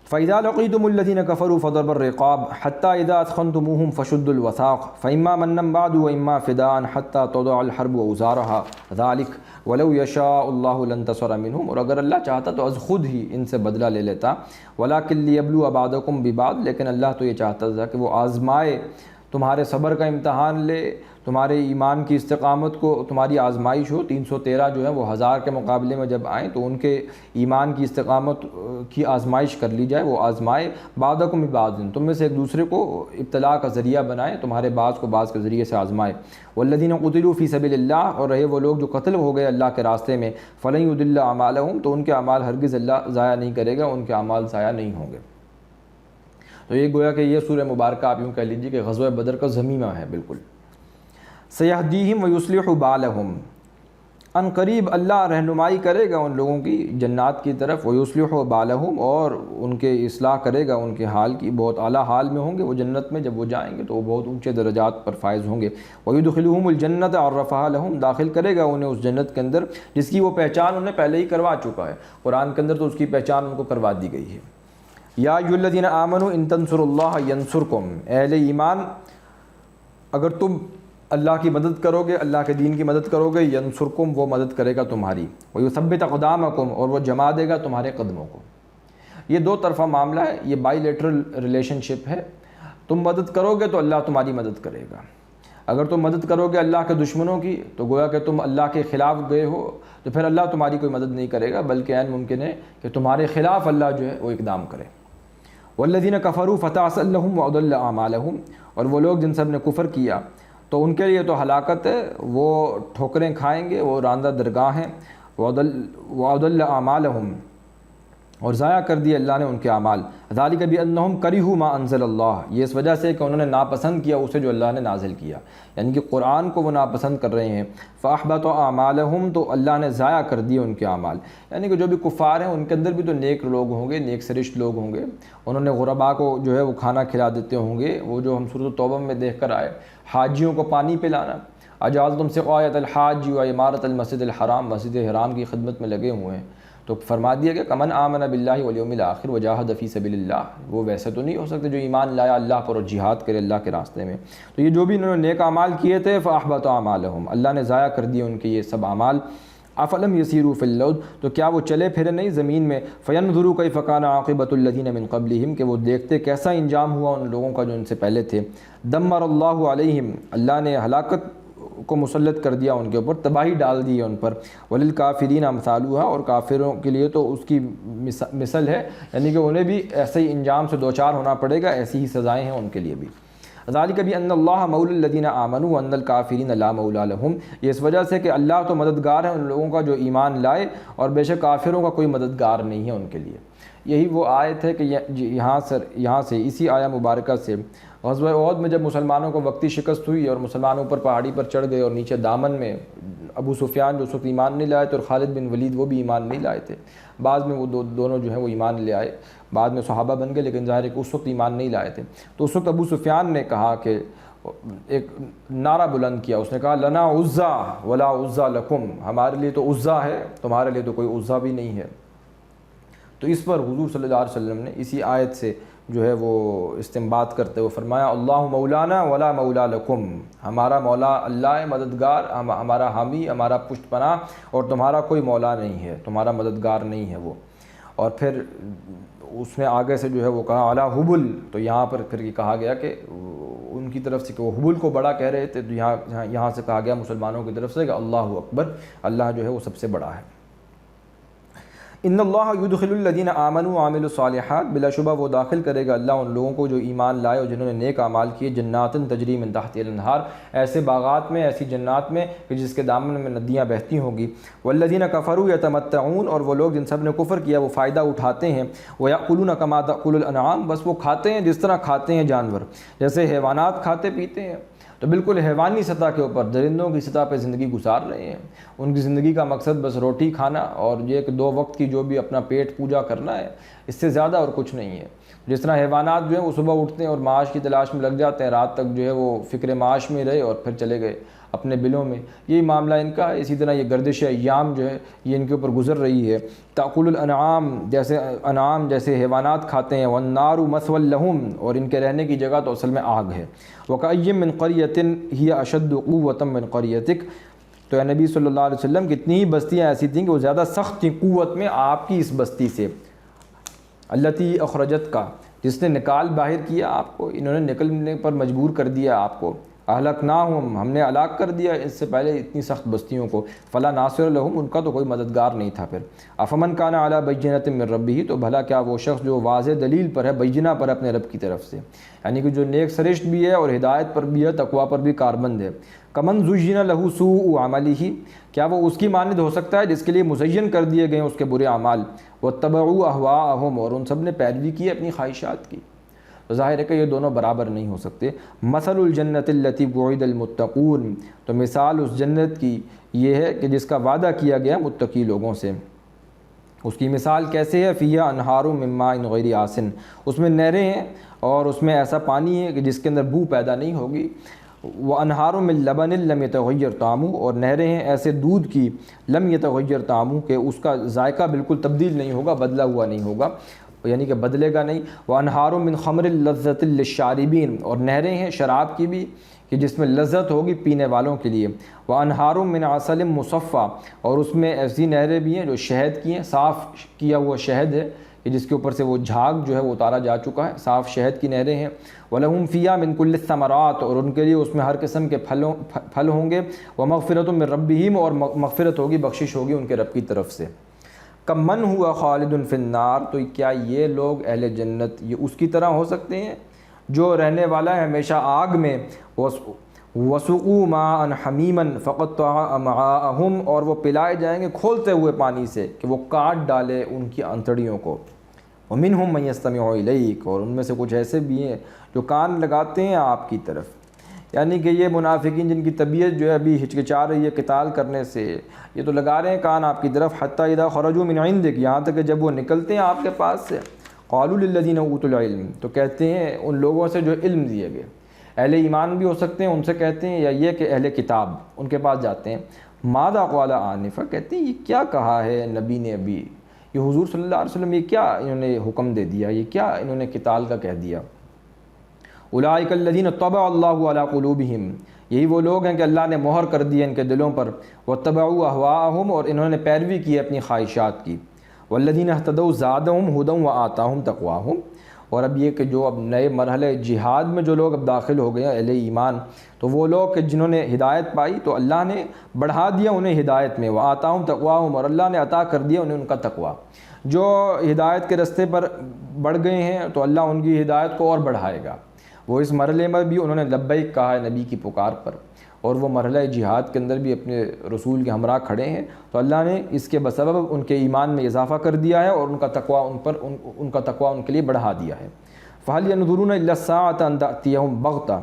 فَإِذَا لَقِيتُمُ الَّذِينَ كَفَرُوا فَضَرْبَ الرِّقَابِ حَتَّى إِذَا أَثْخَنْتُمُوهُمْ فَشُدُّوا الْوَثَاقَ فَإِمَّا مَنًّا بَعْدُ وَإِمَّا فِدَاءً حَتَّى تَضَعَ الْحَرْبُ أَوْزَارَهَا ذَلِكَ وَلَوْ يَشَاءُ اللَّهُ لَانتَصَرَ مِنْهُمْ، اور اگر اللہ چاہتا تو از خود ہی ان سے بدلہ لے لیتا. وَلَكِنْ لِيَبْلُوَ بَعْضَكُمْ بِبَعْضٍ، لیکن اللہ تو یہ چاہتا تھا کہ وہ آزمائے، تمہارے صبر کا امتحان لے، تمہارے ایمان کی استقامت کو، تمہاری آزمائش ہو. 313 جو ہے وہ 1000 کے مقابلے میں جب آئیں تو ان کے ایمان کی استقامت کی آزمائش کر لی جائے، وہ آزمائے. بعضکم ببعض، تم میں سے ایک دوسرے کو ابتلاء کا ذریعہ بنائے، تمہارے بعض کو بعض کے ذریعے سے آزمائے. والذین قتلوا فی سبیل اللہ، اور رہے وہ لوگ جو قتل ہو گئے اللہ کے راستے میں، فلن یضل اعمالہم، تو ان کے اعمال ہرگز اللہ ضائع نہیں کرے گا، ان کے اعمال ضائع نہیں ہوں گے. تو یہ گویا کہ یہ سورہ مبارکہ آپ یوں کہہ لیجیے کہ غزوہ بدر کا ضمیمہ ہے بالکل. سیہدیہم ویصلح بالہم، ان قریب اللہ رہنمائی کرے گا ان لوگوں کی جنات کی طرف، ویصلح بالہم، اور ان کے اصلاح کرے گا ان کے حال کی، بہت اعلیٰ حال میں ہوں گے وہ جنت میں. جب وہ جائیں گے تو وہ بہت اونچے درجات پر فائز ہوں گے. ویدخلہم الجنت عرفہا لہم، داخل کرے گا انہیں اس جنت کے اندر جس کی وہ پہچان انہیں پہلے ہی کروا چکا ہے. قرآن کے اندر تو اس کی پہچان ان کو کروا دی گئی ہے. یا ایھا الذین آمنوا ان تنصروا اللہ ینصرکم، اہل ایمان اگر تم اللہ کی مدد کرو گے، اللہ کے دین کی مدد کرو گے، ینصرکم، وہ مدد کرے گا تمہاری. ویثبت اقدامکم، اور وہ جما دے گا تمہارے قدموں کو. یہ 2 طرفہ معاملہ ہے، یہ بائی لیٹرل ریلیشن شپ ہے. تم مدد کرو گے تو اللہ تمہاری مدد کرے گا. اگر تم مدد کرو گے اللہ کے دشمنوں کی تو گویا کہ تم اللہ کے خلاف گئے ہو، تو پھر اللہ تمہاری کوئی مدد نہیں کرے گا، بلکہ عین ممکن ہے کہ تمہارے خلاف اللہ جو ہے وہ اقدام کرے۔ والذین کفروا فتعسا لهم واضل اعمالهم، اور وہ لوگ جن سب نے کفر کیا تو ان کے لیے تو ہلاکت ہے، وہ ٹھوکریں کھائیں گے، وہ راندہ درگاہ ہیں۔ واضل اعمالهم، اور ضائع کر دیے اللہ نے ان کے اعمال۔ ذالک بانہم کرہوا ما انزل اللہ، یہ اس وجہ سے کہ انہوں نے ناپسند کیا اسے جو اللہ نے نازل کیا، یعنی کہ قرآن کو وہ ناپسند کر رہے ہیں۔ فاحبط اعمالہم، تو اللہ نے ضائع کر دیے ان کے اعمال، یعنی کہ جو بھی کفار ہیں ان کے اندر بھی تو نیک لوگ ہوں گے، نیک سرشت لوگ ہوں گے، انہوں نے غرباء کو جو ہے وہ کھانا کھلا دیتے ہوں گے، وہ جو ہم سورۃ توبہ میں دیکھ کر آئے، حاجیوں کو پانی پلانا، اجعلتم سقایۃ الحاج و عمارۃ المسجد الحرام، مسجد حرام کی خدمت میں لگے ہوئے ہیں، تو فرما دیا کہ کمن آمن باللہ والیوم الآخر وجاہد فی سبیل اللہ، وہ ویسے تو نہیں ہو سکتے جو ایمان لایا اللہ پر اور جہاد کرے اللہ کے راستے میں۔ تو یہ جو بھی انہوں نے نیک اعمال کیے تھے فاحبط اعمالہم، اللہ نے ضائع کر دیے ان کے یہ سب اعمال۔ افلم یسیروا فی الارض، تو کیا وہ چلے پھرے نہیں زمین میں، فینظروا کیف کان عاقبۃ الذین من قبلہم، کہ وہ دیکھتے کیسا انجام ہوا ان لوگوں کا جو ان سے پہلے تھے۔ دمر اللہ علیہم، اللہ نے ہلاکت کو مسلط کر دیا ان کے اوپر، تباہی ڈال دی ان پر۔ وللکافرین امثالها، اور کافروں کے لیے تو اس کی مثل ہے، یعنی کہ انہیں بھی ایسے ہی انجام سے دوچار ہونا پڑے گا، ایسی ہی سزائیں ہیں ان کے لیے بھی۔ ذالک بان اللہ مولی الذین آمنوا وان الکافرین لا مولی لهم، یہ اس وجہ سے کہ اللہ تو مددگار ہے ان لوگوں کا جو ایمان لائے، اور بے شک کافروں کا کوئی مددگار نہیں ہے ان کے لیے۔ یہی وہ آیت ہے کہ یہاں سے اسی آیہ مبارکہ سے غزوہ احد میں جب مسلمانوں کو وقتی شکست ہوئی اور مسلمان اوپر پہاڑی پر چڑھ گئے اور نیچے دامن میں ابو سفیان جو اس وقت ایمان نہیں لائے تھے اور خالد بن ولید وہ بھی ایمان نہیں لائے تھے، بعد میں وہ دونوں جو ہیں وہ ایمان لے آئے، بعد میں صحابہ بن گئے، لیکن ظاہر ہے کہ اس وقت ایمان نہیں لائے تھے۔ تو اس وقت ابو سفیان نے کہا کہ ایک نعرہ بلند کیا، اس نے کہا لنا عزا ولا عزا لکم، ہمارے لیے تو عزا ہے، تمہارے لیے تو کوئی عزا بھی نہیں ہے۔ تو اس پر حضور صلی اللہ علیہ وسلم نے اسی آیت سے جو ہے وہ استنباط کرتے ہوئے فرمایا اللہ مولانا ولا مولا لکم، ہمارا مولا اللہ ہے، مددگار، ہمارا حامی، ہمارا پشت پناہ، اور تمہارا کوئی مولا نہیں ہے، تمہارا مددگار نہیں ہے وہ۔ اور پھر اس نے آگے سے جو ہے وہ کہا علی حبل، تو یہاں پر پھر یہ کہا گیا کہ ان کی طرف سے کہ وہ حبل کو بڑا کہہ رہے تھے، تو یہاں سے کہا گیا مسلمانوں کی طرف سے کہ اللہ اکبر، اللہ جو ہے وہ سب سے بڑا ہے۔ ان اللہ یدخل الذین آمنوا وعملوا الصالحات، بلا شبہ وہ داخل کرے گا اللہ ان لوگوں کو جو ایمان لائے اور جنہوں نے نیک اعمال کیے، جنات تجری من تحتها الانہار، ایسے باغات میں، ایسی جنات میں کہ جس کے دامن میں ندیاں بہتی ہوں گی۔ والذین کفروا یتمتعون، اور وہ لوگ جن سب نے کفر کیا وہ فائدہ اٹھاتے ہیں، ویأکلون کما تأکل الانعام، بس وہ کھاتے ہیں جس طرح کھاتے ہیں جانور، جیسے حیوانات کھاتے پیتے ہیں، تو بالکل حیوانی سطح کے اوپر، درندوں کی سطح پہ زندگی گزار رہے ہیں۔ ان کی زندگی کا مقصد بس روٹی کھانا اور یہ کہ 2 وقت کی جو بھی اپنا پیٹ پوجا کرنا ہے، اس سے زیادہ اور کچھ نہیں ہے۔ جس طرح حیوانات جو ہیں وہ صبح اٹھتے ہیں اور معاش کی تلاش میں لگ جاتے ہیں، رات تک جو ہے وہ فکر معاش میں رہے اور پھر چلے گئے اپنے بلوں میں، یہی معاملہ ان کا ہے۔ اسی طرح یہ گردش ایام جو ہے یہ ان کے اوپر گزر رہی ہے۔ تأکل الانعام، جیسے انعام جیسے حیوانات کھاتے ہیں، والنار مثوی لہم، اور ان کے رہنے کی جگہ تو اصل میں آگ ہے۔ وکأی من قریۃ ہی اشد قوۃ من قریتک، تو اے نبی صلی اللہ علیہ وسلم کتنی ہی بستیاں ایسی تھیں کہ وہ زیادہ سخت تھیں قوت میں آپ کی اس بستی سے، التی اخرجت کا، جس نے نکال باہر کیا آپ کو، انہوں نے نکلنے پر مجبور کر دیا آپ کو۔ اہلکناہم، ہم نے ہلاک کر دیا اس سے پہلے اتنی سخت بستیوں کو، فلا ناصر لہم، ان کا تو کوئی مددگار نہیں تھا پھر۔ افمن کان علی بینۃ من ربہ، تو بھلا کیا وہ شخص جو واضح دلیل پر ہے، بینہ پر اپنے رب کی طرف سے، یعنی کہ جو نیک سرشت بھی ہے اور ہدایت پر بھی ہے، تقویٰ پر بھی کاربند ہے۔ کمن زین لہ سوء عملہ، کیا وہ اس کی مانند ہو سکتا ہے جس کے لیے مزین کر دیے گئے اس کے برے اعمال، واتبعوا اہواءہم، اور ان سب نے پیروی کی اپنی خواہشات کی۔ تو ظاہر ہے کہ یہ دونوں برابر نہیں ہو سکتے۔ مثل الجنت التی وعد المتقون، تو مثال اس جنت کی یہ ہے کہ جس کا وعدہ کیا گیا متقی لوگوں سے۔ اس کی مثال کیسے ہے؟ فیہا انہار من ماء غیر آسن، اس میں نہریں ہیں اور اس میں ایسا پانی ہے کہ جس کے اندر بو پیدا نہیں ہوگی۔ وانہار من لبن لم یتغیر طعمہ، اور نہریں ہیں ایسے دودھ کی، لم یتغیر طعمہ، کہ اس کا ذائقہ بالکل تبدیل نہیں ہوگا، بدلا ہوا نہیں ہوگا، یعنی کہ بدلے گا نہیں۔ وانہار من خمر لذۃ للشاربین، اور نہریں ہیں شراب کی بھی کہ جس میں لذت ہوگی پینے والوں کے لیے۔ وانہار من عسل مصفیٰ، اور اس میں ایسی نہریں بھی ہیں جو شہد کی ہیں، صاف کیا ہوا شہد ہے یہ جس کے اوپر سے وہ جھاگ جو ہے وہ اتارا جا چکا ہے، صاف شہد کی نہریں ہیں۔ وَلَهُمْ فِيهَا مِنْ كُلِّ الثَّمَرَاتِ، اور ان کے لیے اس میں ہر قسم کے پھل ہوں گے۔ وَمَغْفِرَةٌ مِّن رَبِّهِمْ، اور مغفرت ہوگی، بخشش ہوگی ان کے رب کی طرف سے۔ کَمَّنْ هُوَ خَالِدٌ فِي النَّارِ، تو کیا یہ لوگ اہل جنت یہ اس کی طرح ہو سکتے ہیں جو رہنے والا ہے ہمیشہ آگ میں؟ وَسُقُوا مَاءً حَمِيمًا فَقَطَّعَ أَمْعَاءَهُمْ، اور وہ پلائے جائیں گے کھولتے ہوئے پانی سے کہ وہ کاٹ ڈالے ان کی انتڑیوں کو۔ وَمِنْهُمْ مَن يَسْتَمِعُ إِلَيْكَ، اور ان میں سے کچھ ایسے بھی ہیں جو کان لگاتے ہیں آپ کی طرف۔ یعنی کہ یہ منافقین جن کی طبیعت جو ہے ابھی ہچکچا رہی ہے قتال کرنے سے، یہ تو لگا رہے ہیں کان آپ کی طرف، حتیٰ اذا خرجوا من عندك، یہاں تک کہ جب وہ نکلتے ہیں آپ کے پاس سے، قالوا للذین اوتوا العلم، تو کہتے ہیں ان لوگوں سے جو علم دیے گئے، اہل ایمان بھی ہو سکتے ہیں، ان سے کہتے ہیں، یا یہ کہ اہل کتاب ان کے پاس جاتے ہیں، ماذا قال آنفا، کہتے ہیں یہ کیا کہا ہے نبی نے ابھی، یہ حضور صلی اللہ علیہ وسلم یہ کیا انہوں نے حکم دے دیا، یہ کیا انہوں نے قتال کا کہہ دیا۔ اولئک الذین طبع اللہ علی قلوبہم، یہی وہ لوگ ہیں کہ اللہ نے مہر کر دی ان کے دلوں پر، واتبعوا اہواءہم، اور انہوں نے پیروی کی اپنی خواہشات کی، والذین اہتدوا زادہم ھدی وآتاہم تقواہم، اور اب یہ کہ جو اب نئے مرحلے جہاد میں جو لوگ اب داخل ہو گئے ہیں اہل ایمان، تو وہ لوگ کہ جنہوں نے ہدایت پائی تو اللہ نے بڑھا دیا انہیں ہدایت میں، وآتاہم تقواہم، اور اللہ نے عطا کر دیا انہیں ان کا تقویٰ۔ جو ہدایت کے رستے پر بڑھ گئے ہیں تو اللہ ان کی ہدایت کو اور بڑھائے گا۔ وہ اس مرحلے میں بھی انہوں نے لبیک کہا ہے نبی کی پکار پر، اور وہ مرحلہ جہاد کے اندر بھی اپنے رسول کے ہمراہ کھڑے ہیں، تو اللہ نے اس کے بسبب ان کے ایمان میں اضافہ کر دیا ہے اور ان کا تقویٰ ان کا تقویٰ ان کے لیے بڑھا دیا ہے۔ فَهَلْ يَنظُرُونَ إِلَّا السَّاعَةَ أَن تَأْتِيَهُمْ بَغْتَةً،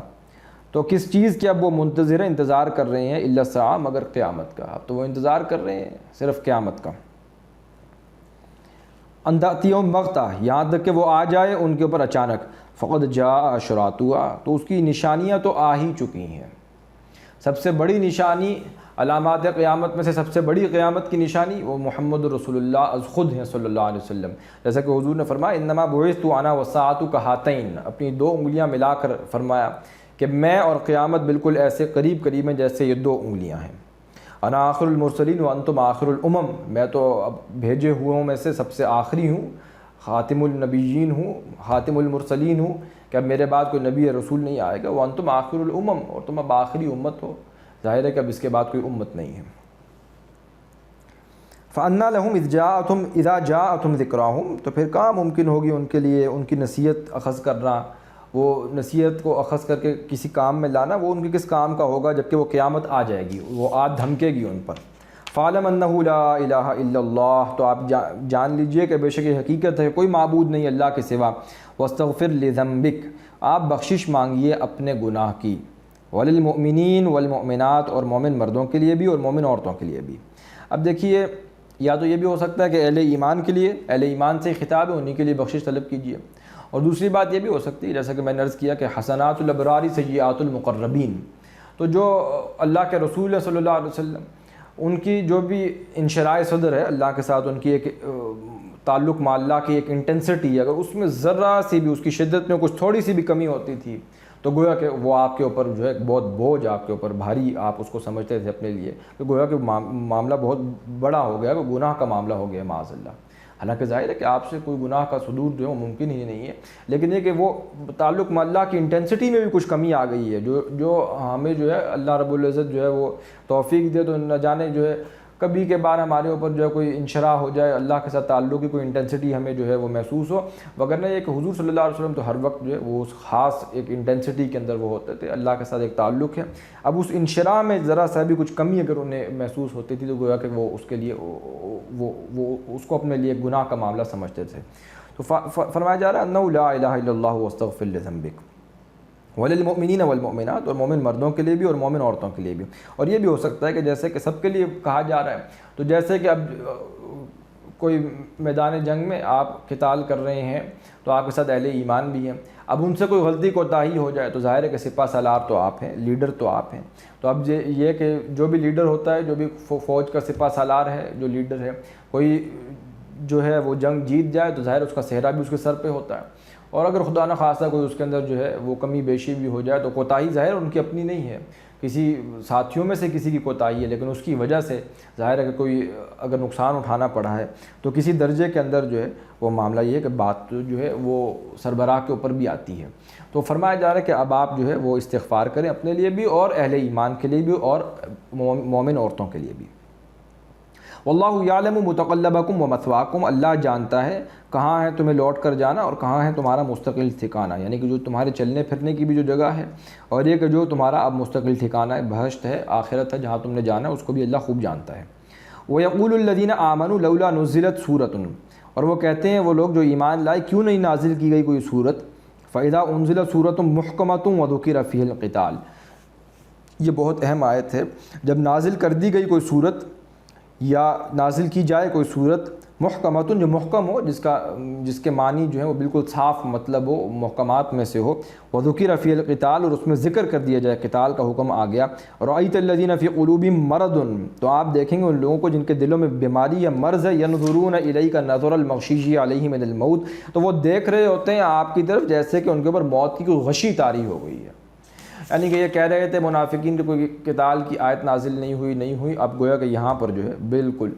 تو کس چیز کے اب وہ منتظر ہیں، انتظار کر رہے ہیں، إِلَّا السَّاعَةَ، مگر قیامت کا، اب تو وہ انتظار کر رہے ہیں صرف قیامت کا۔ أَن تَأْتِيَهُمْ بَغْتَةً، یہاں تک کہ وہ آ جائے ان کے اوپر اچانک، فَقَدْ جَاءَ أَشْرَاطُهَا، تو اس کی نشانیاں تو آ ہی چکی ہیں۔ سب سے بڑی نشانی علامات قیامت میں سے سب سے بڑی قیامت کی نشانی وہ محمد رسول اللہ از خود ہیں صلی اللہ علیہ وسلم، جیسا کہ حضور نے فرمایا انما بعثت انا والساعۃ کہاتین، اپنی دو انگلیاں ملا کر فرمایا کہ میں اور قیامت بالکل ایسے قریب قریب ہیں جیسے یہ دو انگلیاں ہیں۔ انا آخر المرسلین وانتم آخر الامم، میں تو اب بھیجے ہوئوں میں سے سب سے آخری ہوں، خاتم النبیین ہوں، خاتم المرسلین ہوں، کہ اب میرے بعد کوئی نبی رسول نہیں آئے گا، وانتم آخر الامم، اور تم اب آخری امت ہو، ظاہر ہے کہ اب اس کے بعد کوئی امت نہیں ہے۔ فَأَنَّىٰ لَهُمْ إِذَا جَاءَتْهُمْ ذِكْرَاهُمْ، تو پھر کہاں ممکن ہوگی ان کے لیے ان کی نصیحت اخذ کرنا، وہ نصیحت کو اخذ کر کے کسی کام میں لانا، وہ ان کے کس کام کا ہوگا جب کہ وہ قیامت آ جائے گی، وہ آج دھمکے گی ان پر۔ فَعْلَمْ أَنَّهُ لَا إِلَٰهَ إِلَّا اللَّهُ، تو آپ جان لیجئے کہ بے شک یہ حقیقت ہے کوئی معبود نہیں اللہ کے سوا۔ وَاسْتَغْفِرْ لِذَنبِكَ، آپ بخشش مانگیے اپنے گناہ کی۔ وَلِلْمُؤْمِنِينَ وَالْمُؤْمِنَاتِ، اور مومن مردوں کے لیے بھی اور مومن عورتوں کے لیے بھی۔ اب دیکھیے، یا تو یہ بھی ہو سکتا ہے کہ اہل ایمان کے لیے، اہل ایمان سے خطاب ہے، انہی کے لیے بخشش طلب کیجیے، اور دوسری بات یہ بھی ہو سکتی ہے جیسا کہ میں نے عرض کیا کہ حسنات الابرار سیئات المقربین، تو جو اللہ کے رسول صلی اللہ علیہ وسلم ان کی جو بھی انشراح صدر ہے اللہ کے ساتھ، ان کی ایک تعلق مع اللہ کی ایک انٹینسٹی ہے، اگر اس میں ذرا سی بھی اس کی شدت میں کچھ تھوڑی سی بھی کمی ہوتی تھی تو گویا کہ وہ آپ کے اوپر جو ہے بہت بوجھ، آپ کے اوپر بھاری آپ اس کو سمجھتے تھے اپنے لیے، کہ گویا کہ معاملہ بہت بڑا ہو گیا، کہ گناہ کا معاملہ ہو گیا معاذ اللہ۔ حالانکہ ظاہر ہے کہ آپ سے کوئی گناہ کا صدور جو ہے ممکن ہی نہیں ہے، لیکن یہ کہ وہ تعلق مع اللہ کی انٹینسٹی میں بھی کچھ کمی آ گئی ہے، جو ہمیں جو ہے اللہ رب العزت جو ہے وہ توفیق دے تو نہ جانے جو ہے کبھی کے بار ہمارے اوپر جو ہے کوئی انشراح ہو جائے، اللہ کے ساتھ تعلق کی کوئی انٹینسٹی ہمیں جو ہے وہ محسوس ہو، وگرنہ یہ کہ حضور صلی اللہ علیہ وسلم تو ہر وقت جو ہے وہ اس خاص ایک انٹینسٹی کے اندر وہ ہوتے تھے، اللہ کے ساتھ ایک تعلق ہے۔ اب اس انشراح میں ذرا سا بھی کچھ کمی اگر انہیں محسوس ہوتی تھی تو گویا کہ وہ اس کے لیے وہ اس کو اپنے لیے گناہ کا معاملہ سمجھتے تھے۔ تو فرمایا جا رہا ہے انہ لا الہ الا اللہ واستغفر لذنبک، وللمؤمنین والمؤمنات، اور مومن مردوں کے لیے بھی اور مومن عورتوں کے لیے بھی۔ اور یہ بھی ہو سکتا ہے کہ جیسے کہ سب کے لیے کہا جا رہا ہے، تو جیسے کہ اب کوئی میدان جنگ میں آپ قتال کر رہے ہیں تو آپ کے ساتھ اہل ایمان بھی ہیں، اب ان سے کوئی غلطی کوتاہی ہو جائے تو ظاہر ہے کہ سپہ سالار تو آپ ہیں، لیڈر تو آپ ہیں، تو اب یہ کہ جو بھی لیڈر ہوتا ہے، جو بھی فوج کا سپہ سالار ہے، جو لیڈر ہے، کوئی جو ہے وہ جنگ جیت جائے تو ظاہر اس کا صحرا بھی اس کے سر پہ ہوتا ہے، اور اگر خدا نہ خواستہ کوئی اس کے اندر جو ہے وہ کمی بیشی بھی ہو جائے تو کوتاہی ظاہر ان کی اپنی نہیں ہے، کسی ساتھیوں میں سے کسی کی کوتاہی ہے لیکن اس کی وجہ سے ظاہر ہے کہ کوئی اگر نقصان اٹھانا پڑا ہے تو کسی درجے کے اندر جو ہے وہ معاملہ یہ ہے کہ بات جو ہے وہ سربراہ کے اوپر بھی آتی ہے۔ تو فرمایا جا رہا ہے کہ اب آپ جو ہے وہ استغفار کریں اپنے لیے بھی اور اہل ایمان کے لیے بھی اور مومن عورتوں کے لیے بھی۔ واللہ یعلم متقلبکم ومثواکم، اللہ جانتا ہے کہاں ہے تمہیں لوٹ کر جانا اور کہاں ہے تمہارا مستقل ٹھکانہ، یعنی کہ جو تمہارے چلنے پھرنے کی بھی جو جگہ ہے اور یہ کہ جو تمہارا اب مستقل ٹھکانہ ہے، بہشت ہے، آخرت ہے، جہاں تم نے جانا ہے، اس کو بھی اللہ خوب جانتا ہے۔ وَيَقُولُ الَّذِينَ آمَنُوا لَوْلَا نُزِّلَتْ سُورَةٌ، اور وہ کہتے ہیں وہ لوگ جو ایمان لائے کیوں نہیں نازل کی گئی کوئی صورت، فَإِذَا أُنزِلَتْ سُورَةٌ مُحْكَمَةٌ وَذُكِرَ فِيهِ الْقِتَالُ، یہ بہت اہم آیت ہے۔ جب نازل کر دی گئی کوئی صورت یا نازل کی جائے کوئی صورت محکمۃ، جو محکم ہو، جس کے معنی جو ہے وہ بالکل صاف مطلب ہو، محکمات میں سے ہو، وذکر فی القتال، اور اس میں ذکر کر دیا جائے قتال کا حکم آ گیا، رأیت الذین فی قلوبہم مرض، تو آپ دیکھیں گے ان لوگوں کو جن کے دلوں میں بیماری یا مرض ہے، ینظرون الیک نظر المغشی علیہ من الموت، تو وہ دیکھ رہے ہوتے ہیں آپ کی طرف جیسے کہ ان کے اوپر موت کی کوئی غشی طاری ہو گئی ہے۔ یعنی کہ یہ کہہ رہے تھے منافقین کہ کوئی قتال کی آیت نازل نہیں ہوئی، اب گویا کہ یہاں پر جو ہے بالکل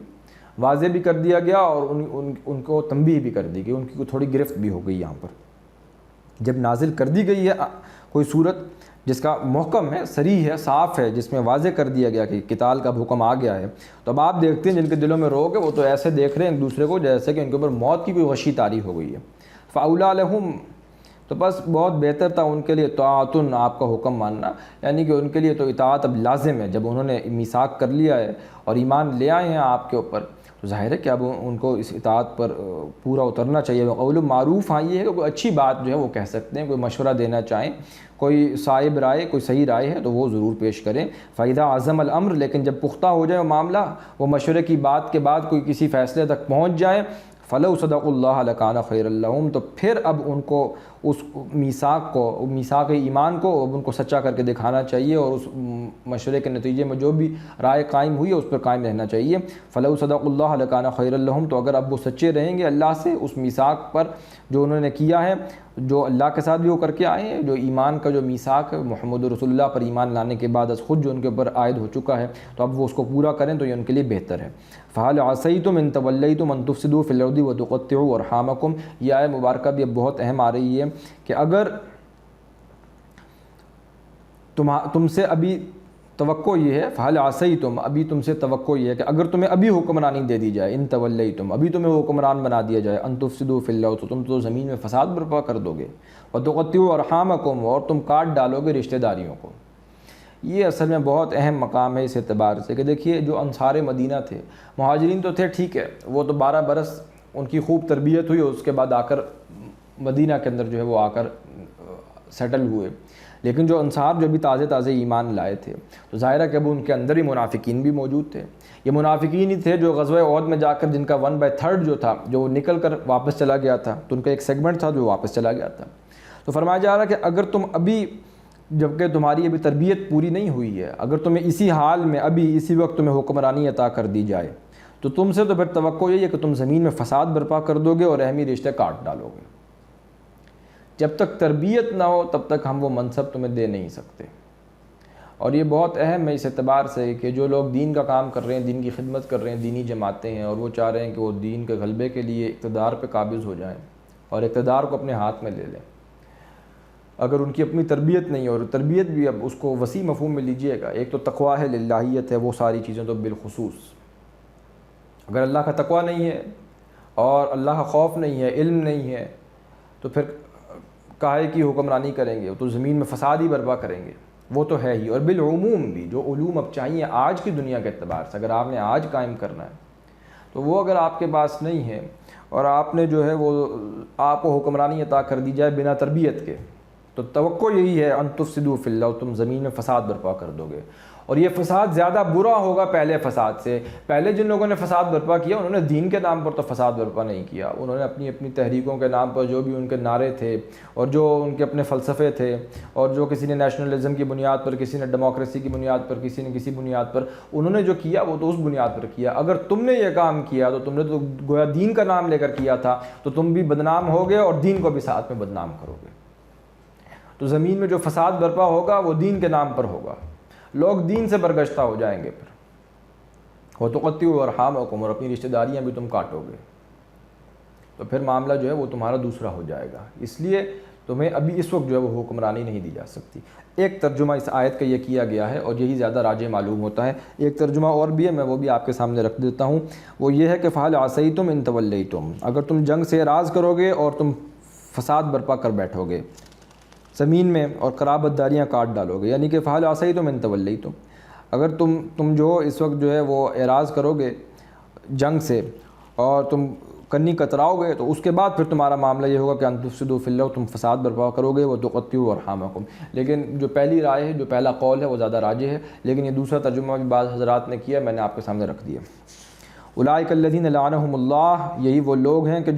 واضح بھی کر دیا گیا اور ان کو تنبیہ بھی کر دی گئی، ان کی تھوڑی گرفت بھی ہو گئی یہاں پر۔ جب نازل کر دی گئی ہے کوئی صورت جس کا محکم ہے، صریح ہے، صاف ہے، جس میں واضح کر دیا گیا کہ قتال کا حکم آ گیا ہے، تو اب آپ دیکھتے ہیں جن کے دلوں میں روگ ہے وہ تو ایسے دیکھ رہے ہیں ایک دوسرے کو جیسے کہ ان کے اوپر موت کی کوئی غشی طاری ہو گئی ہے۔ فَأَوْلَىٰ لَهُمْ، تو بس بہت بہتر تھا ان کے لیے طاعتن، آپ کا حکم ماننا، یعنی کہ ان کے لیے تو اطاعت اب لازم ہے، جب انہوں نے میثاق کر لیا ہے اور ایمان لے آئے ہیں آپ کے اوپر، تو ظاہر ہے کہ اب ان کو اس اطاعت پر پورا اترنا چاہیے۔ قول معروف، ہاں یہ ہے کہ کوئی اچھی بات جو ہے وہ کہہ سکتے ہیں، کوئی مشورہ دینا چاہیں، کوئی صائب رائے، کوئی صحیح رائے ہے تو وہ ضرور پیش کریں۔ فَإِذَا عَزَمَ الْأَمْرُ، لیکن جب پختہ ہو جائے وہ معاملہ، وہ مشورے کی بات کے بعد کوئی کسی فیصلے تک پہنچ جائے، فَلَوْ صَدَقُوا اللَّهَ لَكَانَ خَيْرًا لَهُمْ، تو پھر اب ان کو اس میثاق ایمان کو اب ان کو سچا کر کے دکھانا چاہیے اور اس مشورے کے نتیجے میں جو بھی رائے قائم ہوئی ہے اس پر قائم رہنا چاہیے۔ فَلَوْ صَدَقُوا اللَّهَ لَكَانَ خَيْرًا لَهُمْ، تو اگر اب وہ سچے رہیں گے اللہ سے اس میثاق پر جو انہوں نے کیا ہے، جو اللہ کے ساتھ بھی وہ کر کے آئے ہیں، جو ایمان کا جو میثاق ہے محمد رسول اللہ پر ایمان لانے کے بعد از خود جو ان کے اوپر عائد ہو چکا ہے، تو اب وہ اس کو پورا کریں تو یہ ان کے لیے بہتر ہے۔ فَهَلْ عَصَيْتُمْ إِن تَوَلَّيْتُمْ أَن تُفْسِدُوا فِي الْأَرْضِ وَتُقَطِّعُوا أَرْحَامَكُمْ، یہ آیت مبارکہ بھی اب بہت اہم آ رہی ہے کہ اگر تم سے ابھی توقع یہ ہے، فَهَلْ عَصَيْتُمْ، ابھی تم سے توقع یہ ہے کہ اگر تمہیں ابھی حکمرانی دے دی جائے، ان تولیتم، ابھی تمہیں حکمران بنا دیا جائے، ان تفسدوا فی الارض، تو تم تو زمین میں فساد برپا کر دو گے، وتقطعوا ارحامکم، اور تم کاٹ ڈالو گے رشتہ داریوں کو۔ یہ اصل میں بہت اہم مقام ہے اس اعتبار سے کہ دیکھیے جو انصار مدینہ تھے، مہاجرین تو تھے ٹھیک ہے، وہ تو 12 برس ان کی خوب تربیت ہوئی اور اس کے بعد آ کر مدینہ کے اندر جو ہے وہ آ کر سیٹل ہوئے، لیکن جو انصار جو بھی تازے ایمان لائے تھے تو ظاہر ہے کہ اب ان کے اندر ہی منافقین بھی موجود تھے۔ یہ منافقین ہی تھے جو غزوہ احد میں جا کر جن کا 1/3 جو تھا جو نکل کر واپس چلا گیا تھا، تو ان کا ایک سیگمنٹ تھا جو واپس چلا گیا تھا۔ تو فرمایا جا رہا ہے کہ اگر تم ابھی، جبکہ تمہاری ابھی تربیت پوری نہیں ہوئی ہے، اگر تمہیں اسی حال میں ابھی اسی وقت تمہیں حکمرانی عطا کر دی جائے تو تم سے تو پھر توقع یہی ہے کہ تم زمین میں فساد برپا کر دو گے اور اہمی رشتے کاٹ ڈالو گے۔ جب تک تربیت نہ ہو تب تک ہم وہ منصب تمہیں دے نہیں سکتے۔ اور یہ بہت اہم ہے اس اعتبار سے کہ جو لوگ دین کا کام کر رہے ہیں، دین کی خدمت کر رہے ہیں، دینی جماعتیں ہیں، اور وہ چاہ رہے ہیں کہ وہ دین کے غلبے کے لیے اقتدار پہ قابض ہو جائیں اور اقتدار کو اپنے ہاتھ میں لے لیں، اگر ان کی اپنی تربیت نہیں اور تربیت بھی اب اس کو وسیع مفہوم میں لیجئے گا، ایک تو تقویٰ ہے، للہیت ہے، وہ ساری چیزیں تو بالخصوص، اگر اللہ کا تقویٰ نہیں ہے اور اللہ کا خوف نہیں ہے، علم نہیں ہے، تو پھر کاہے کی حکمرانی کریں گے، تو زمین میں فساد ہی برپا کریں گے، وہ تو ہے ہی۔ اور بالعموم بھی جو علوم اب چاہیے آج کی دنیا کے اعتبار سے، اگر آپ نے آج قائم کرنا ہے تو وہ اگر آپ کے پاس نہیں ہے اور آپ نے جو ہے وہ آپ کو حکمرانی عطا کر دی جائے بنا تربیت کے، تو توقع یہی ہے ان تفسدوا فی الارض، تم زمین میں فساد برپا کر دو گے، اور یہ فساد زیادہ برا ہوگا پہلے فساد سے۔ پہلے جن لوگوں نے فساد برپا کیا انہوں نے دین کے نام پر تو فساد برپا نہیں کیا، انہوں نے اپنی تحریکوں کے نام پر جو بھی ان کے نعرے تھے اور جو ان کے اپنے فلسفے تھے، اور جو کسی نے نیشنلزم کی بنیاد پر، کسی نے ڈیموکریسی کی بنیاد پر، کسی نے کسی بنیاد پر، انہوں نے جو کیا وہ تو اس بنیاد پر کیا۔ اگر تم نے یہ کام کیا تو تم نے تو گویا دین کا نام لے کر کیا تھا، تو تم بھی بدنام ہوگے اور دین کو بھی ساتھ میں بدنام کرو گے۔ تو زمین میں جو فساد برپا ہوگا وہ دین کے نام پر ہوگا۔ لوگ دین سے برگشتہ ہو جائیں گے پھر، وَتُقَطِّعُوا أَرْحَامَكُمْ، اور اپنی رشتہ داریاں بھی تم کاٹو گے، تو پھر معاملہ جو ہے وہ تمہارا دوسرا ہو جائے گا۔ اس لیے تمہیں ابھی اس وقت جو ہے وہ حکمرانی نہیں دی جا سکتی۔ ایک ترجمہ اس آیت کا یہ کیا گیا ہے اور یہی زیادہ راجح معلوم ہوتا ہے۔ ایک ترجمہ اور بھی ہے، میں وہ بھی آپ کے سامنے رکھ دیتا ہوں، وہ یہ ہے کہ فَهَلْ عَصَيْتُمْ إِن تَوَلَّيْتُمْ، اگر تم جنگ سے اعراض کرو گے اور تم فساد برپا کر بیٹھو گے زمین میں اور قرابت داریاں کاٹ ڈالو گے، یعنی کہ فَهَلْ عَصَيْتُمْ إِن تَوَلَّيْتُمْ، اگر تم جو اس وقت جو ہے وہ اعراض کرو گے جنگ سے اور تم کنی کتراؤ گے، تو اس کے بعد پھر تمہارا معاملہ یہ ہوگا کہ ان تفسدوا فی الارض، تم فساد برپا کرو گے، وتقطعوا ارحامکم۔ لیکن جو پہلی رائے ہے، جو پہلا قول ہے، وہ زیادہ راجح ہے، لیکن یہ دوسرا ترجمہ بھی بعض حضرات نے کیا، میں نے آپ کے سامنے رکھ دیا۔ اولئک الذین لعنہم اللہ، یہی وہ لوگ ہیں کہ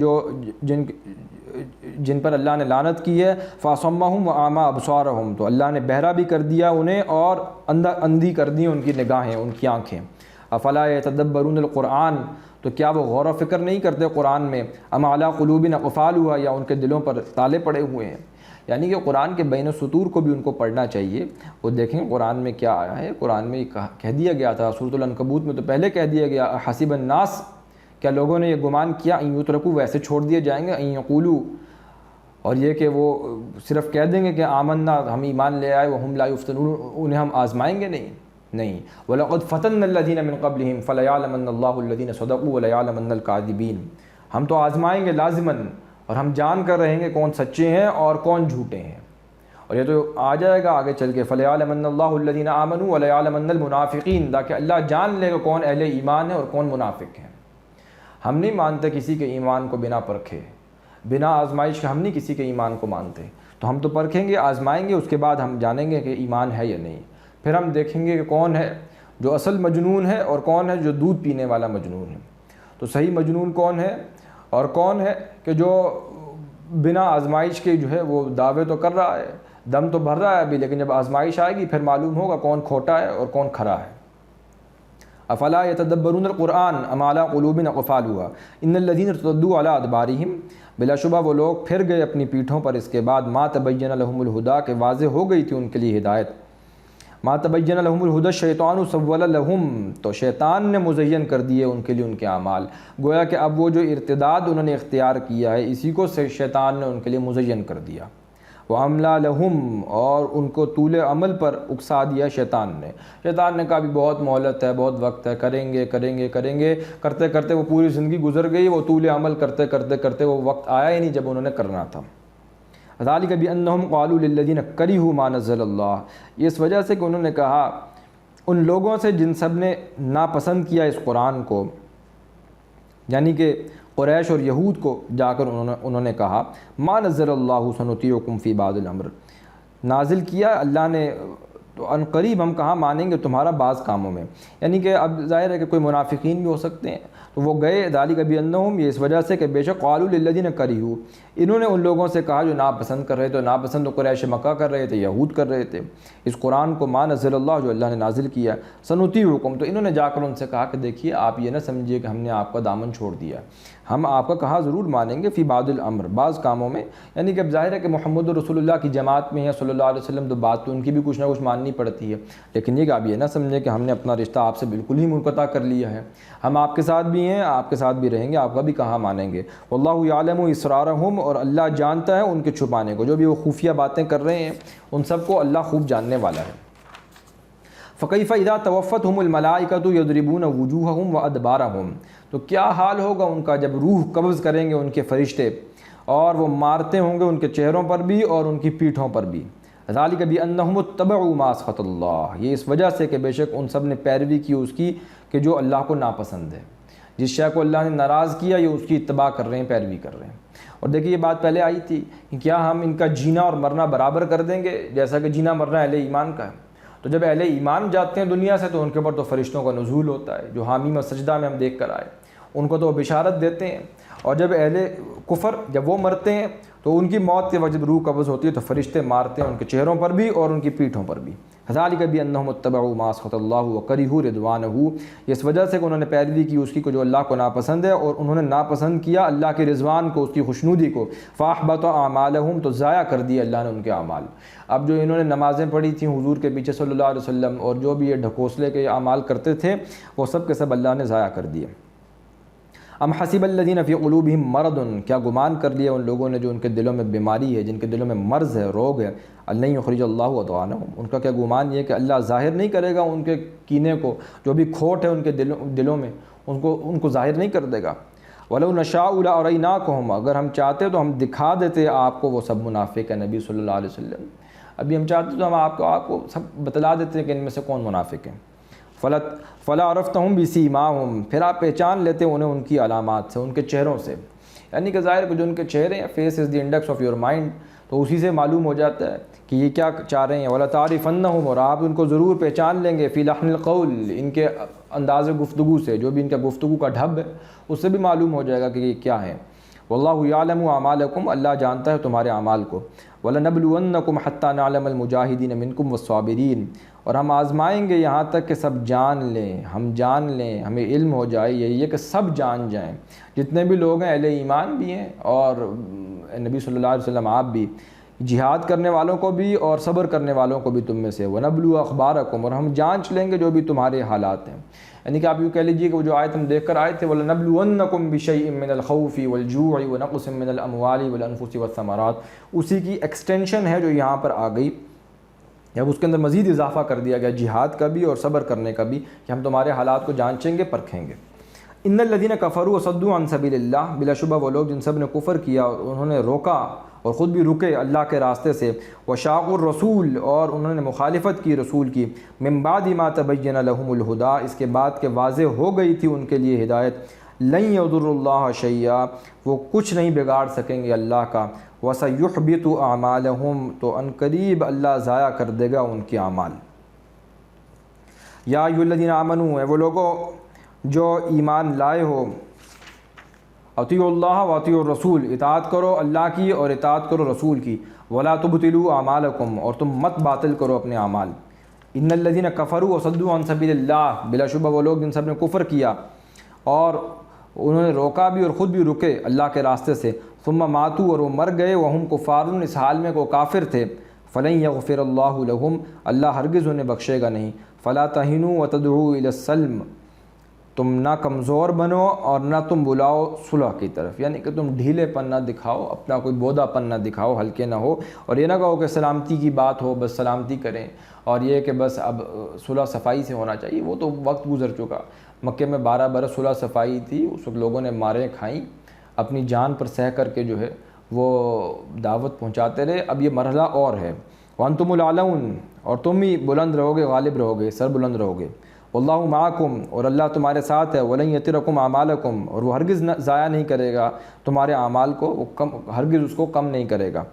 جن پر اللہ نے لعنت کی ہے، فاصمہم واعمی ابصارہم، تو اللہ نے بہرا بھی کر دیا انہیں اور اندھی کر دی ان کی نگاہیں، ان کی آنکھیں۔ افلا یتدبرون القرآن، تو کیا وہ غور و فکر نہیں کرتے قرآن میں؟ ام علی قلوب اقفالها، یا ان کے دلوں پر تالے پڑے ہوئے ہیں، یعنی کہ قرآن کے بین السطور کو بھی ان کو پڑھنا چاہیے۔ وہ دیکھیں قرآن میں کیا آیا ہے، قرآن میں کہہ دیا گیا تھا، سورۃ العنکبوت میں تو پہلے کہہ دیا گیا، حسب الناس، کیا لوگوں نے یہ گمان کیا، ان یترکوا، ویسے چھوڑ دیے جائیں گے، ان یقولوا، اور یہ کہ وہ صرف کہہ دیں گے کہ آمنا، ہم ایمان لے آئے، وہم لا یفتنون، انہیں ہم آزمائیں گے نہیں۔ وَلَقَدْ فَتَنَّا الَّذِينَ مِن قَبْلِهِمْ فَلَيَعْلَمَنَّ اللَّهُ الَّذِينَ صَدَقُوا وَلَيَعْلَمَنَّ الْكَاذِبِينَ، ہم تو آزمائیں گے لازماً، اور ہم جان کر رہیں گے کون سچے ہیں اور کون جھوٹے ہیں۔ اور یہ تو آ جائے گا آگے چل کے، فَلَيَعْلَمَنَّ اللَّهُ الَّذِينَ آمَنُوا وَلَيَعْلَمَنَّ الْمُنَافِقِينَ، تاکہ اللہ جان لے گا کون اہل ایمان ہے اور کون منافق ہیں۔ ہم نہیں مانتے کسی کے ایمان کو بنا پرکھے، بنا آزمائش کے ہم نہیں کسی کے ایمان کو مانتے، تو ہم تو پرکھیں گے، آزمائیں گے، اس کے بعد ہم جانیں گے کہ ایمان ہے یا نہیں۔ پھر ہم دیکھیں گے کہ کون ہے جو اصل مجنون ہے اور کون ہے جو دودھ پینے والا مجنون ہے۔ تو صحیح مجنون کون ہے اور کون ہے کہ جو بنا آزمائش کے جو ہے وہ دعوے تو کر رہا ہے، دم تو بھر رہا ہے ابھی، لیکن جب آزمائش آئے گی پھر معلوم ہوگا کون کھوٹا ہے اور کون کھرا ہے۔ افلا یتدبرون القرآن ام علی قلوب اقفالها ان الذین ارتدوا علی ادبارہم، بلا شبہ وہ لوگ پھر گئے اپنی پیٹھوں پر اس کے بعد، ما تبین لہم الہدی، کہ واضح ہو گئی تھی ان کے لیے ہدایت، ما تبین لہم الہدی الشیطان سول لہم، تو شیطان نے مزین کر دیے ان کے لیے ان کے اعمال، گویا کہ اب وہ جو ارتداد انہوں نے اختیار کیا ہے اسی کو شیطان نے ان کے لیے مزین کر دیا۔ وَأَمْلَى لَهُمْ، اور ان کو طول عمل پر اکسا دیا شیطان نے کہا بھی بہت مہلت ہے، بہت وقت ہے، کریں گے کریں گے کریں گے، کرتے کرتے وہ پوری زندگی گزر گئی، وہ طول عمل کرتے کرتے کرتے وہ وقت آیا ہی نہیں جب انہوں نے کرنا تھا۔ ذَلِكَ بِأَنَّهُمْ قَالُوا لِلَّذِينَ كَرِهُوا مَا نَزَّلَ اللَّهُ، یہ اس وجہ سے کہ انہوں نے کہا ان لوگوں سے جن سب نے ناپسند کیا اس قرآن کو، یعنی کہ قریش اور یہود کو جا کر انہوں نے کہا ما نزل اللہ سنطیعکم فی بعض الامر، نازل کیا اللہ نے تو ان قریب ہم کہاں مانیں گے تمہارا بعض کاموں میں، یعنی کہ اب ظاہر ہے کہ کوئی منافقین بھی ہو سکتے ہیں، تو وہ گئے ذالک بانہم، یہ اس وجہ سے کہ بے شک قالوا للذین کرہوا، انہوں نے ان لوگوں سے کہا جو ناپسند کر رہے تھے، ناپسند تو قریش مکہ کر رہے تھے، یہود کر رہے تھے اس قرآن کو، ما نزل اللہ، جو اللہ نے نازل کیا، سنطیعکم، تو انہوں نے جا کر ان سے کہا کہ دیکھیے آپ یہ نہ سمجھیے کہ ہم نے آپ کا دامن چھوڑ دیا، ہم آپ کا کہا ضرور مانیں گے فی بعض الامر، بعض کاموں میں، یعنی کہ اب ظاہر ہے کہ محمد رسول اللہ کی جماعت میں ہے صلی اللہ علیہ وسلم، تو بات تو ان کی بھی کچھ نہ کچھ ماننی پڑتی ہے، لیکن یہ کہ آپ یہ نہ سمجھیں کہ ہم نے اپنا رشتہ آپ سے بالکل ہی منقطع کر لیا ہے، ہم آپ کے ساتھ بھی ہیں، آپ کے ساتھ بھی رہیں گے، آپ کا بھی کہاں مانیں گے۔ واللہ یعلم اسرارہم، اور اللہ جانتا ہے ان کے چھپانے کو، جو بھی وہ خفیہ باتیں کر رہے ہیں ان سب کو اللہ خوب جاننے والا ہے۔ فَكَيْفَ إِذَا تَوَفَّتْهُمُ الْمَلَائِكَةُ يَضْرِبُونَ وُجُوهَهُمْ وَأَدْبَارَهُمْ، تو کیا حال ہوگا ان کا جب روح قبض کریں گے ان کے فرشتے اور وہ مارتے ہوں گے ان کے چہروں پر بھی اور ان کی پیٹھوں پر بھی۔ ذَلِكَ بِأَنَّهُمُ اتَّبَعُوا مَا أَسْخَطَ اللَّهُ، یہ اس وجہ سے کہ بے شک ان سب نے پیروی کی اس کی کہ جو اللہ کو ناپسند ہے، جس شے کو اللہ نے ناراض کیا یہ اس کی اتباع کر رہے ہیں، پیروی کر رہے ہیں۔ اور دیکھیے یہ بات پہلے آئی تھی کہ کیا ہم ان کا جینا اور مرنا برابر کر دیں گے جیسا کہ جینا مرنا اہل ایمان کا ہے؟ تو جب اہل ایمان جاتے ہیں دنیا سے تو ان کے اوپر تو فرشتوں کا نزول ہوتا ہے، جو حامیم و سجدہ میں ہم دیکھ کر آئے، ان کو تو وہ بشارت دیتے ہیں، اور جب اہل کفر جب وہ مرتے ہیں تو ان کی موت کے وقت جب روح قبض ہوتی ہے تو فرشتے مارتے ہیں ان کے چہروں پر بھی اور ان کی پیٹھوں پر بھی. ذالک بانہم اتبعوا ما اسخط اللہ وکرہوا رضوانہ، یہ اس وجہ سے کہ انہوں نے پیروی کی اس کی کو جو اللہ کو ناپسند ہے، اور انہوں نے ناپسند کیا اللہ کے رضوان کو، اس کی خوشنودی کو. فاحبط اعمالہم، تو ضائع کر دیے اللہ نے ان کے اعمال. اب جو انہوں نے نمازیں پڑھی تھیں حضور کے پیچھے صلی اللہ علیہ وسلم، اور جو بھی یہ ڈھکوسلے کے اعمال کرتے تھے، وہ سب کے سب اللہ نے ضائع کر دیے. ام حسب الذین فی قلوبہم مرض، کیا گمان کر لیا ان لوگوں نے جو ان کے دلوں میں بیماری ہے، جن کے دلوں میں مرض ہے، روگ ہے. لن یخرج اللہ اضغانہم، ان کا کیا گمان یہ کہ اللہ ظاہر نہیں کرے گا ان کے کینے کو، جو بھی کھوٹ ہے ان کے دلوں میں ان کو ظاہر نہیں کر دے گا. ولو نشاء لاریناکہم، اگر ہم چاہتے تو ہم دکھا دیتے آپ کو وہ سب منافق ہیں نبی صلی اللہ علیہ وسلم. ابھی ہم چاہتے تو ہم آپ کو سب بتلا دیتے ہیں کہ ان میں سے کون منافق ہیں. فلا عرفتہم بسیماہم، پھر آپ پہچان لیتے انہیں ان کی علامات سے، ان کے چہروں سے. یعنی کہ ظاہر کہ جو ان کے چہرے ہیں، face is the index of your mind, تو اسی سے معلوم ہو جاتا ہے کہ یہ کیا چاہ رہے ہیں. ولا تعرفنہم، اور آپ ان کو ضرور پہچان لیں گے. فی لحن القول، ان کے انداز گفتگو سے، جو بھی ان کا گفتگو کا ڈھب ہے اس سے بھی معلوم ہو جائے گا کہ یہ کیا ہے. واللہ یعلم اعمالکم، اللہ جانتا ہے تمہارے اعمال کو. وَلَنَبْلُوَنَّكُمْ حَتَّى نَعْلَمَ الْمُجَاهِدِينَ مِنْكُمْ وَالصَّابِرِينَ، اور ہم آزمائیں گے یہاں تک کہ سب جان لیں، ہم جان لیں، ہمیں علم ہو جائے یہی ہے کہ سب جان جائیں، جتنے بھی لوگ ہیں اہل ایمان بھی ہیں اور نبی صلی اللہ علیہ وسلم آپ بھی، جہاد کرنے والوں کو بھی اور صبر کرنے والوں کو بھی تم میں سے. وَنَبْلُو أَخْبَارَكُمْ، اور ہم جانچ لیں گے جو بھی تمہارے حالات ہیں. یعنی کہ آپ یوں کہہ لیجیے کہ وہ جو آیت ہم دیکھ کر آئے تھے، وَلَنَبْلُوَنَّكُمْ بِشَيْءٍ مِّنَ الْخَوْفِ وَالْجُوعِ وَنَقْصٍ مِّنَ الْأَمْوَالِ وَالْأَنفُسِ وَالثَّمَرَاتِ، اسی کی ایکسٹینشن ہے جو یہاں پر آ گئی. جب اس کے اندر مزید اضافہ کر دیا گیا جہاد کا بھی اور صبر کرنے کا بھی، کہ ہم تمہارے حالات کو جانچیں گے، پرکھیں گے. ان الذین کفروا وصدوا عن سبیل اللہ، بلا شبہ وہ لوگ جن سب نے کفر کیا اور انہوں نے روکا اور خود بھی رکے اللہ کے راستے سے. وشاقوا الرسول، اور انہوں نے مخالفت کی رسول کی. من بعد ما تبین لهم الہدی، اس کے بعد کہ واضح ہو گئی تھی ان کے لیے ہدایت. لن یضروا اللہ شیئا، وہ کچھ نہیں بگاڑ سکیں گے اللہ کا. وسیحبط اعمالہم، تو ان قریب اللہ ضائع کر دے گا ان کے اعمال. یا ایھا الذین آمنوا، اے وہ لوگوں جو ایمان لائے ہو، اطیعوا اللہ واطیعوا الرسول، اطاعت کرو اللہ کی اور اطاعت کرو رسول کی. ولا تبطلوا اعمالکم، اور تم مت باطل کرو اپنے اعمال. ان الذین کفروا وصدوا عن سبیل اللہ، بلا شبہ وہ لوگ جن سب نے کفر کیا اور انہوں نے روکا بھی اور خود بھی رکے اللہ کے راستے سے. ثم ماتوا، اور وہ مر گئے، وہم کفار، اس حال میں کہ وہ کافر تھے. فلن یغفر اللہ لہم، اللہ ہرگز انہیں بخشے گا نہیں. فلا تہنوا وتدعوا الی السلم، تم نہ کمزور بنو اور نہ تم بلاؤ صلح کی طرف. یعنی کہ تم ڈھیلے پن نہ دکھاؤ، اپنا کوئی بودا پن نہ دکھاؤ، ہلکے نہ ہو، اور یہ نہ کہو کہ سلامتی کی بات ہو بس سلامتی کریں، اور یہ کہ بس اب صلح صفائی سے ہونا چاہیے. وہ تو وقت گزر چکا. مکے میں 12 برس صلح صفائی تھی، اس وقت لوگوں نے ماریں کھائیں، اپنی جان پر سہ کر کے جو ہے وہ دعوت پہنچاتے رہے. اب یہ مرحلہ اور ہے. وانتم الاعلون، اور تم ہی بلند رہو گے، غالب رہو گے، سر بلند رہو گے. واللہ معکم، اور اللہ تمہارے ساتھ ہے. ولن یترکم اعمالکم، اور وہ ہرگز ضائع نہیں کرے گا تمہارے اعمال کو، وہ ہرگز اس کو کم نہیں کرے گا.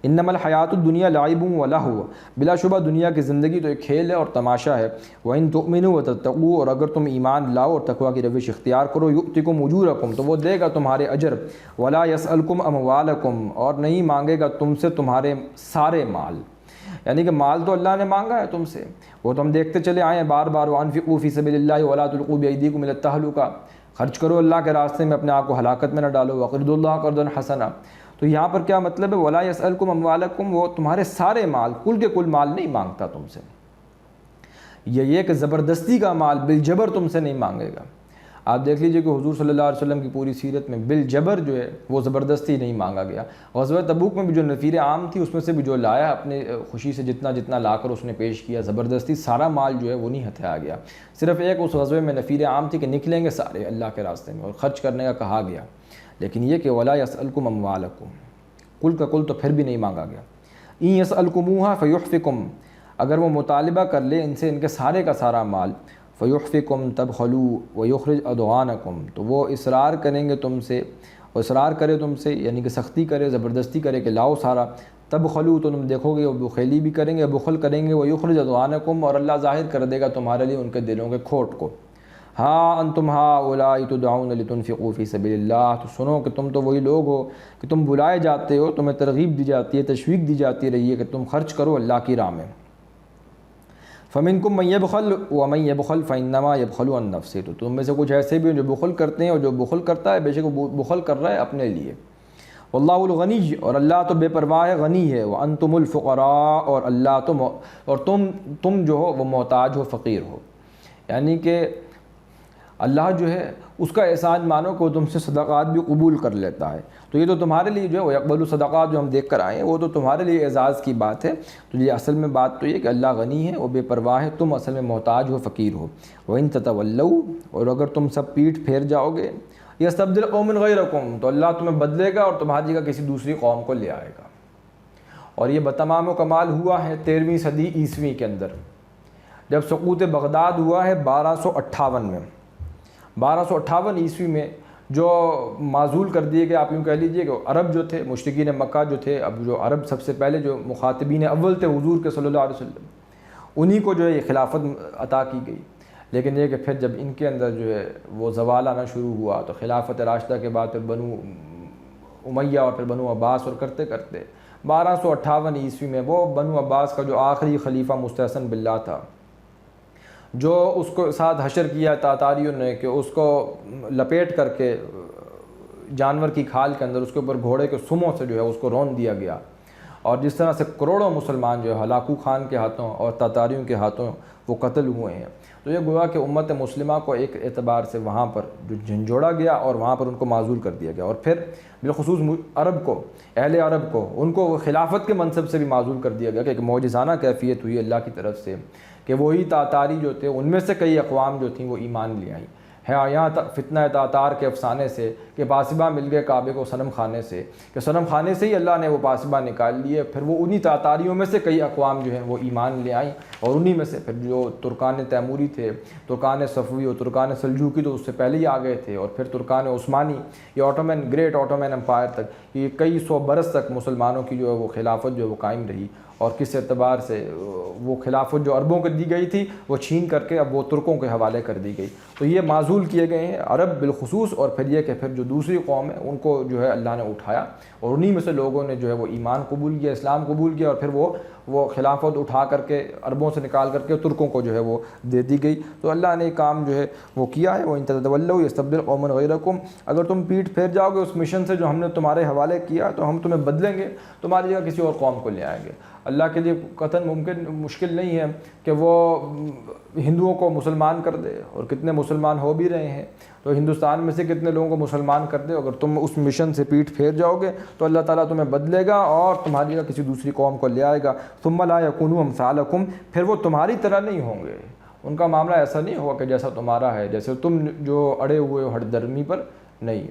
انما الحیات الدنیا لعب و لہو، بلا شبہ دنیا کی زندگی تو ایک کھیل ہے اور تماشا ہے. وان تؤمنوا وتتقوا، اور اگر تم ایمان لاؤ اور تقوی کی روش اختیار کرو، یؤتکم اجورکم، تو وہ دے گا تمہارے اجر. ولا یسألکم اموالکم، اور نہیں مانگے گا تم سے تمہارے سارے مال. یعنی کہ مال تو اللہ نے مانگا ہے تم سے، وہ تو ہم دیکھتے چلے آئے ہیں بار بار. وانفقوا فی سبیل اللہ ولا تلقوا بایدیکم الی التہلکہ، خرچ کرو اللہ کے راستے میں، اپنے آپ کو ہلاکت میں نہ ڈالو. وقرضوا اللہ قرضا حسنا، تو یہاں پر کیا مطلب ہے؟ ولا یسألکم اموالکم، وہ تمہارے سارے مال، کل کے کل مال نہیں مانگتا تم سے. یہ کہ زبردستی کا مال بالجبر تم سے نہیں مانگے گا. آپ دیکھ لیجئے کہ حضور صلی اللہ علیہ وسلم کی پوری سیرت میں بالجبر جو ہے وہ زبردستی نہیں مانگا گیا. غزوہ تبوک میں بھی جو نفیر عام تھی اس میں سے بھی جو لایا اپنے خوشی سے جتنا لا کر اس نے پیش کیا، زبردستی سارا مال جو ہے وہ نہیں ہتھیایا گیا. صرف ایک اس غزوے میں نفیر عام تھی کہ نکلیں گے سارے اللہ کے راستے میں اور خرچ کرنے کا کہا گیا. لیکن یہ کہ ولا یسألکم اموالکم، کل کا کل تو پھر بھی نہیں مانگا گیا. ان یسألکموہا فیحفکم، اگر وہ مطالبہ کر لے ان سے ان کے سارے کا سارا مال، فیحفکم تبخلوا ویخرج اضغانکم، تو وہ اصرار کریں گے تم سے، اصرار کرے تم سے یعنی کہ سختی کرے، زبردستی کرے کہ لاؤ سارا. تبخلوا، تو تم دیکھو گے وہ بخیلی بھی کریں گے، بخل کریں گے. ویخرج اضغانکم، اور اللہ ظاہر کر دے گا تمہارے لیے ان کے دلوں کے کھوٹ کو. ہاں انتم ہؤلاء تدعون لتنفقوا فی سبیل اللہ، تو سنو کہ تم تو وہی لوگ ہو کہ تم بلائے جاتے ہو، تمہیں ترغیب دی جاتی ہے، تشویق دی جاتی رہی ہے کہ تم خرچ کرو اللہ کی راہ میں۔ فمنکم من یبخل ومن یبخل فانما یبخل عن نفسہ، تو تم میں سے کچھ ایسے بھی ہیں جو بخل کرتے ہیں، اور جو بخل کرتا ہے بے شک وہ بخل کر رہا ہے اپنے لیے۔ واللہ الغنی، اور اللہ تو بے پرواہ ہے، غنی ہے، وانتم الفقراء، اور اللہ تم جو ہو وہ محتاج ہو، فقیر ہو۔ یعنی کہ اللہ جو ہے اس کا احسان مانو کہ وہ تم سے صدقات بھی قبول کر لیتا ہے، تو یہ تو تمہارے لیے جو ہے وہ یقبل الصدقات جو ہم دیکھ کر آئے ہیں وہ تو تمہارے لیے اعزاز کی بات ہے۔ تو یہ اصل میں بات تو یہ کہ اللہ غنی ہے، وہ بے پرواہ ہے، تم اصل میں محتاج ہو، فقیر ہو۔ وَإِن تَتَوَلَّوْا، اور اگر تم سب پیٹھ پھیر جاؤ گے، يَسْتَبْدِلْ قَوْمًا غَيْرَكُمْ، تو اللہ تمہیں بدلے گا اور تمہاری جگہ کسی دوسری قوم کو لے آئے گا۔ اور یہ بتمام و کمال ہوا ہے 13ویں صدی عیسوی کے اندر، جب سقوط بغداد ہوا ہے 1258 میں۔ 1258 عیسوی میں جو معزول کر دیے گئے، آپ یوں کہہ لیجئے کہ عرب جو تھے، مشرکین مکہ جو تھے، اب جو عرب سب سے پہلے جو مخاطبین اول تھے حضور کے صلی اللہ علیہ وسلم، انہی کو جو ہے یہ خلافت عطا کی گئی۔ لیکن یہ کہ پھر جب ان کے اندر جو ہے وہ زوال آنا شروع ہوا، تو خلافت راشدہ کے بعد پھر بنو امیہ اور پھر بنو عباس، اور کرتے کرتے 1258 عیسوی میں وہ بنو عباس کا جو آخری خلیفہ مستحسن باللہ تھا، جو اس کو ساتھ حشر کیا تاتاریوں نے کہ اس کو لپیٹ کر کے جانور کی کھال کے اندر اس کے اوپر گھوڑے کے سموں سے جو ہے اس کو رون دیا گیا، اور جس طرح سے کروڑوں مسلمان جو ہے ہلاکو خان کے ہاتھوں اور تاتاریوں کے ہاتھوں وہ قتل ہوئے ہیں۔ تو یہ گویا کہ امت مسلمہ کو ایک اعتبار سے وہاں پر جو جھنجھوڑا گیا اور وہاں پر ان کو معزول کر دیا گیا، اور پھر بالخصوص عرب کو، اہل عرب کو، ان کو خلافت کے منصب سے بھی معزول کر دیا گیا کہ ایک معجزانہ کیفیت ہوئی اللہ کی طرف سے کہ وہی تاتاری جو تھے ان میں سے کئی اقوام جو تھیں وہ ایمان لے آئیں۔ ہے یہاں فتنہ تاتار کے افسانے سے کہ پاسباں مل گئے کعبے کو صنم خانے سے، کہ صنم خانے سے ہی اللہ نے وہ پاسباں نکال لیے، پھر وہ انہی تاتاریوں میں سے کئی اقوام جو ہیں وہ ایمان لے آئیں، اور انہی میں سے پھر جو ترکان تیموری تھے، ترکان صفوی اور ترکان سلجوقی تو اس سے پہلے ہی آ گئے تھے، اور پھر ترکان عثمانی، یہ آٹومین گریٹ آٹومین امپائر تک، یہ کئی سو برس تک مسلمانوں کی جو ہے وہ خلافت جو ہے وہ قائم رہی۔ اور کس اعتبار سے وہ خلافت جو عربوں کو دی گئی تھی وہ چھین کر کے اب وہ ترکوں کے حوالے کر دی گئی۔ تو یہ معزول کیے گئے ہیں عرب بالخصوص، اور پھر یہ کہ پھر جو دوسری قوم ہے ان کو جو ہے اللہ نے اٹھایا، اور انہی میں سے لوگوں نے جو ہے وہ ایمان قبول کیا، اسلام قبول کیا، اور پھر وہ خلافت اٹھا کر کے عربوں سے نکال کر کے ترکوں کو جو ہے وہ دے دی گئی۔ تو اللہ نے کام جو ہے وہ کیا ہے، وہ ان تتولوا یستبدل قوما غیرکم، اگر تم پیٹھ پھیر جاؤ گے اس مشن سے جو ہم نے تمہارے حوالے کیا تو ہم تمہیں بدلیں گے، تمہاری جگہ کسی اور قوم کو لے آئیں گے۔ اللہ کے لیے قطعاً مشکل نہیں ہے کہ وہ ہندوؤں کو مسلمان کر دے، اور کتنے مسلمان ہو بھی رہے ہیں، تو ہندوستان میں سے کتنے لوگوں کو مسلمان کر دے، اگر تم اس مشن سے پیٹھ پھیر جاؤ گے تو اللہ تعالیٰ تمہیں بدلے گا اور تمہاری جگہ کسی دوسری قوم کو لے آئے گا۔ ثم لا یکونوا امثالکم، پھر وہ تمہاری طرح نہیں ہوں گے، ان کا معاملہ ایسا نہیں ہوگا کہ جیسا تمہارا ہے، جیسے تم جو اڑے ہوئے ہو ہٹ درمی پر، نہیں،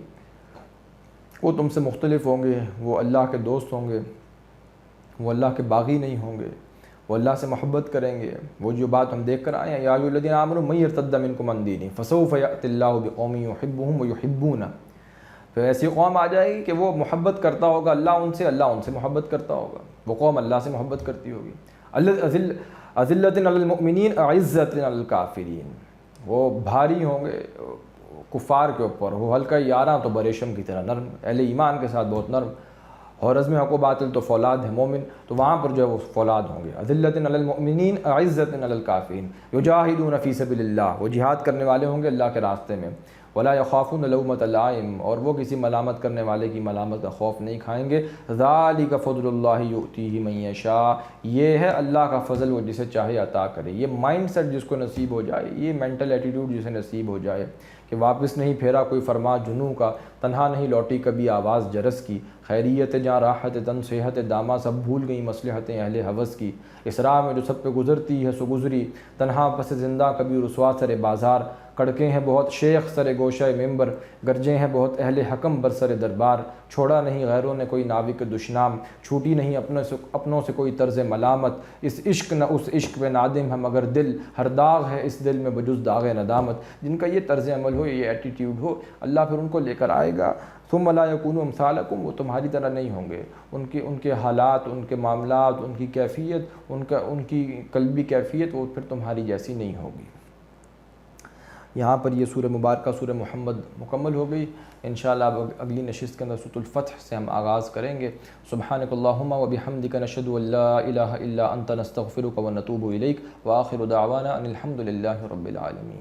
وہ تم سے مختلف ہوں گے، وہ اللہ کے دوست ہوں گے، وہ اللہ کے باغی نہیں ہوں گے، وہ اللہ سے محبت کریں گے۔ وہ جو بات ہم دیکھ کر آئے ہیں، یا ایھا الذین آمنوا من یرتد منکم عن دینہ فسوف یأتی اللہ بقوم یحبهم ویحبونہ، پھر ایسی قوم آ جائے گی کہ وہ محبت کرتا ہوگا اللہ ان سے محبت کرتا ہوگا، وہ قوم اللہ سے محبت کرتی ہوگی۔ اذلۃ علی المؤمنین اعزۃ علی الکافرین، وہ بھاری ہوں گے کفار کے اوپر، وہ ہلکا یاراں تو بریشم کی طرح نرم، اہل ایمان کے ساتھ بہت نرم، اور رزم حق و باطل تو فولاد ہے مومن، تو وہاں پر جو ہے وہ فولاد ہوں گے۔ اذلۃ علی المؤمنین اعزۃ علی الکافرین یجاہدون فی سبیل اللہ، وہ جہاد کرنے والے ہوں گے اللہ کے راستے میں۔ ولا یخافون لومۃ لائم، اور وہ کسی ملامت کرنے والے کی ملامت کا خوف نہیں کھائیں گے۔ ذالک فضل اللہ یؤتیہ من یشاء، یہ ہے اللہ کا فضل، وہ جسے چاہے عطا کرے۔ یہ مائنڈ سیٹ جس کو نصیب ہو جائے، یہ مینٹل ایٹیٹیوڈ جسے نصیب ہو جائے کہ واپس نہیں پھیرا کوئی فرما جنوں کا، تنہا نہیں لوٹی کبھی آواز جرس کی، خیریت جاں راحت تن صحت دامہ، سب بھول گئی مصلحتیں اہل ہوس کی، اسراء میں جو سب پہ گزرتی ہے سو گزری، تنہا پس زندہ کبھی رسوا سر بازار، کڑکے ہیں بہت شیخ سر گوشہ ممبر، گرجے ہیں بہت اہل حکم بر سر دربار، چھوڑا نہیں غیروں نے کوئی ناوک دشنام، چھوٹی نہیں اپنوں سے کوئی طرز ملامت، اس عشق نہ اس عشق پہ نادم ہے مگر دل، ہر داغ ہے اس دل میں بجز داغ ندامت۔ جن کا یہ طرز عمل ہو، یہ ایٹیٹیوڈ ہو، اللہ پھر ان کو لے کر آئے گا۔ ثم لا یکونوا امثالکم، وہ تمہاری طرح نہیں ہوں گے، ان کے حالات، ان کے معاملات، ان کی کیفیت، ان کی قلبی کیفیت وہ پھر تمہاری جیسی نہیں ہوگی۔ یہاں پر یہ سورہ مبارکہ سورہ محمد مکمل ہو گئی۔ انشاءاللہ اب اگلی نشست کے اندر سورۃ الفتح سے ہم آغاز کریں گے۔ سبحانک اللہم و بحمدک نشہد ان لا الہ الا انت نستغفرک و نتوب الیک وآخر دعوانا ان الحمد للہ رب العالمین۔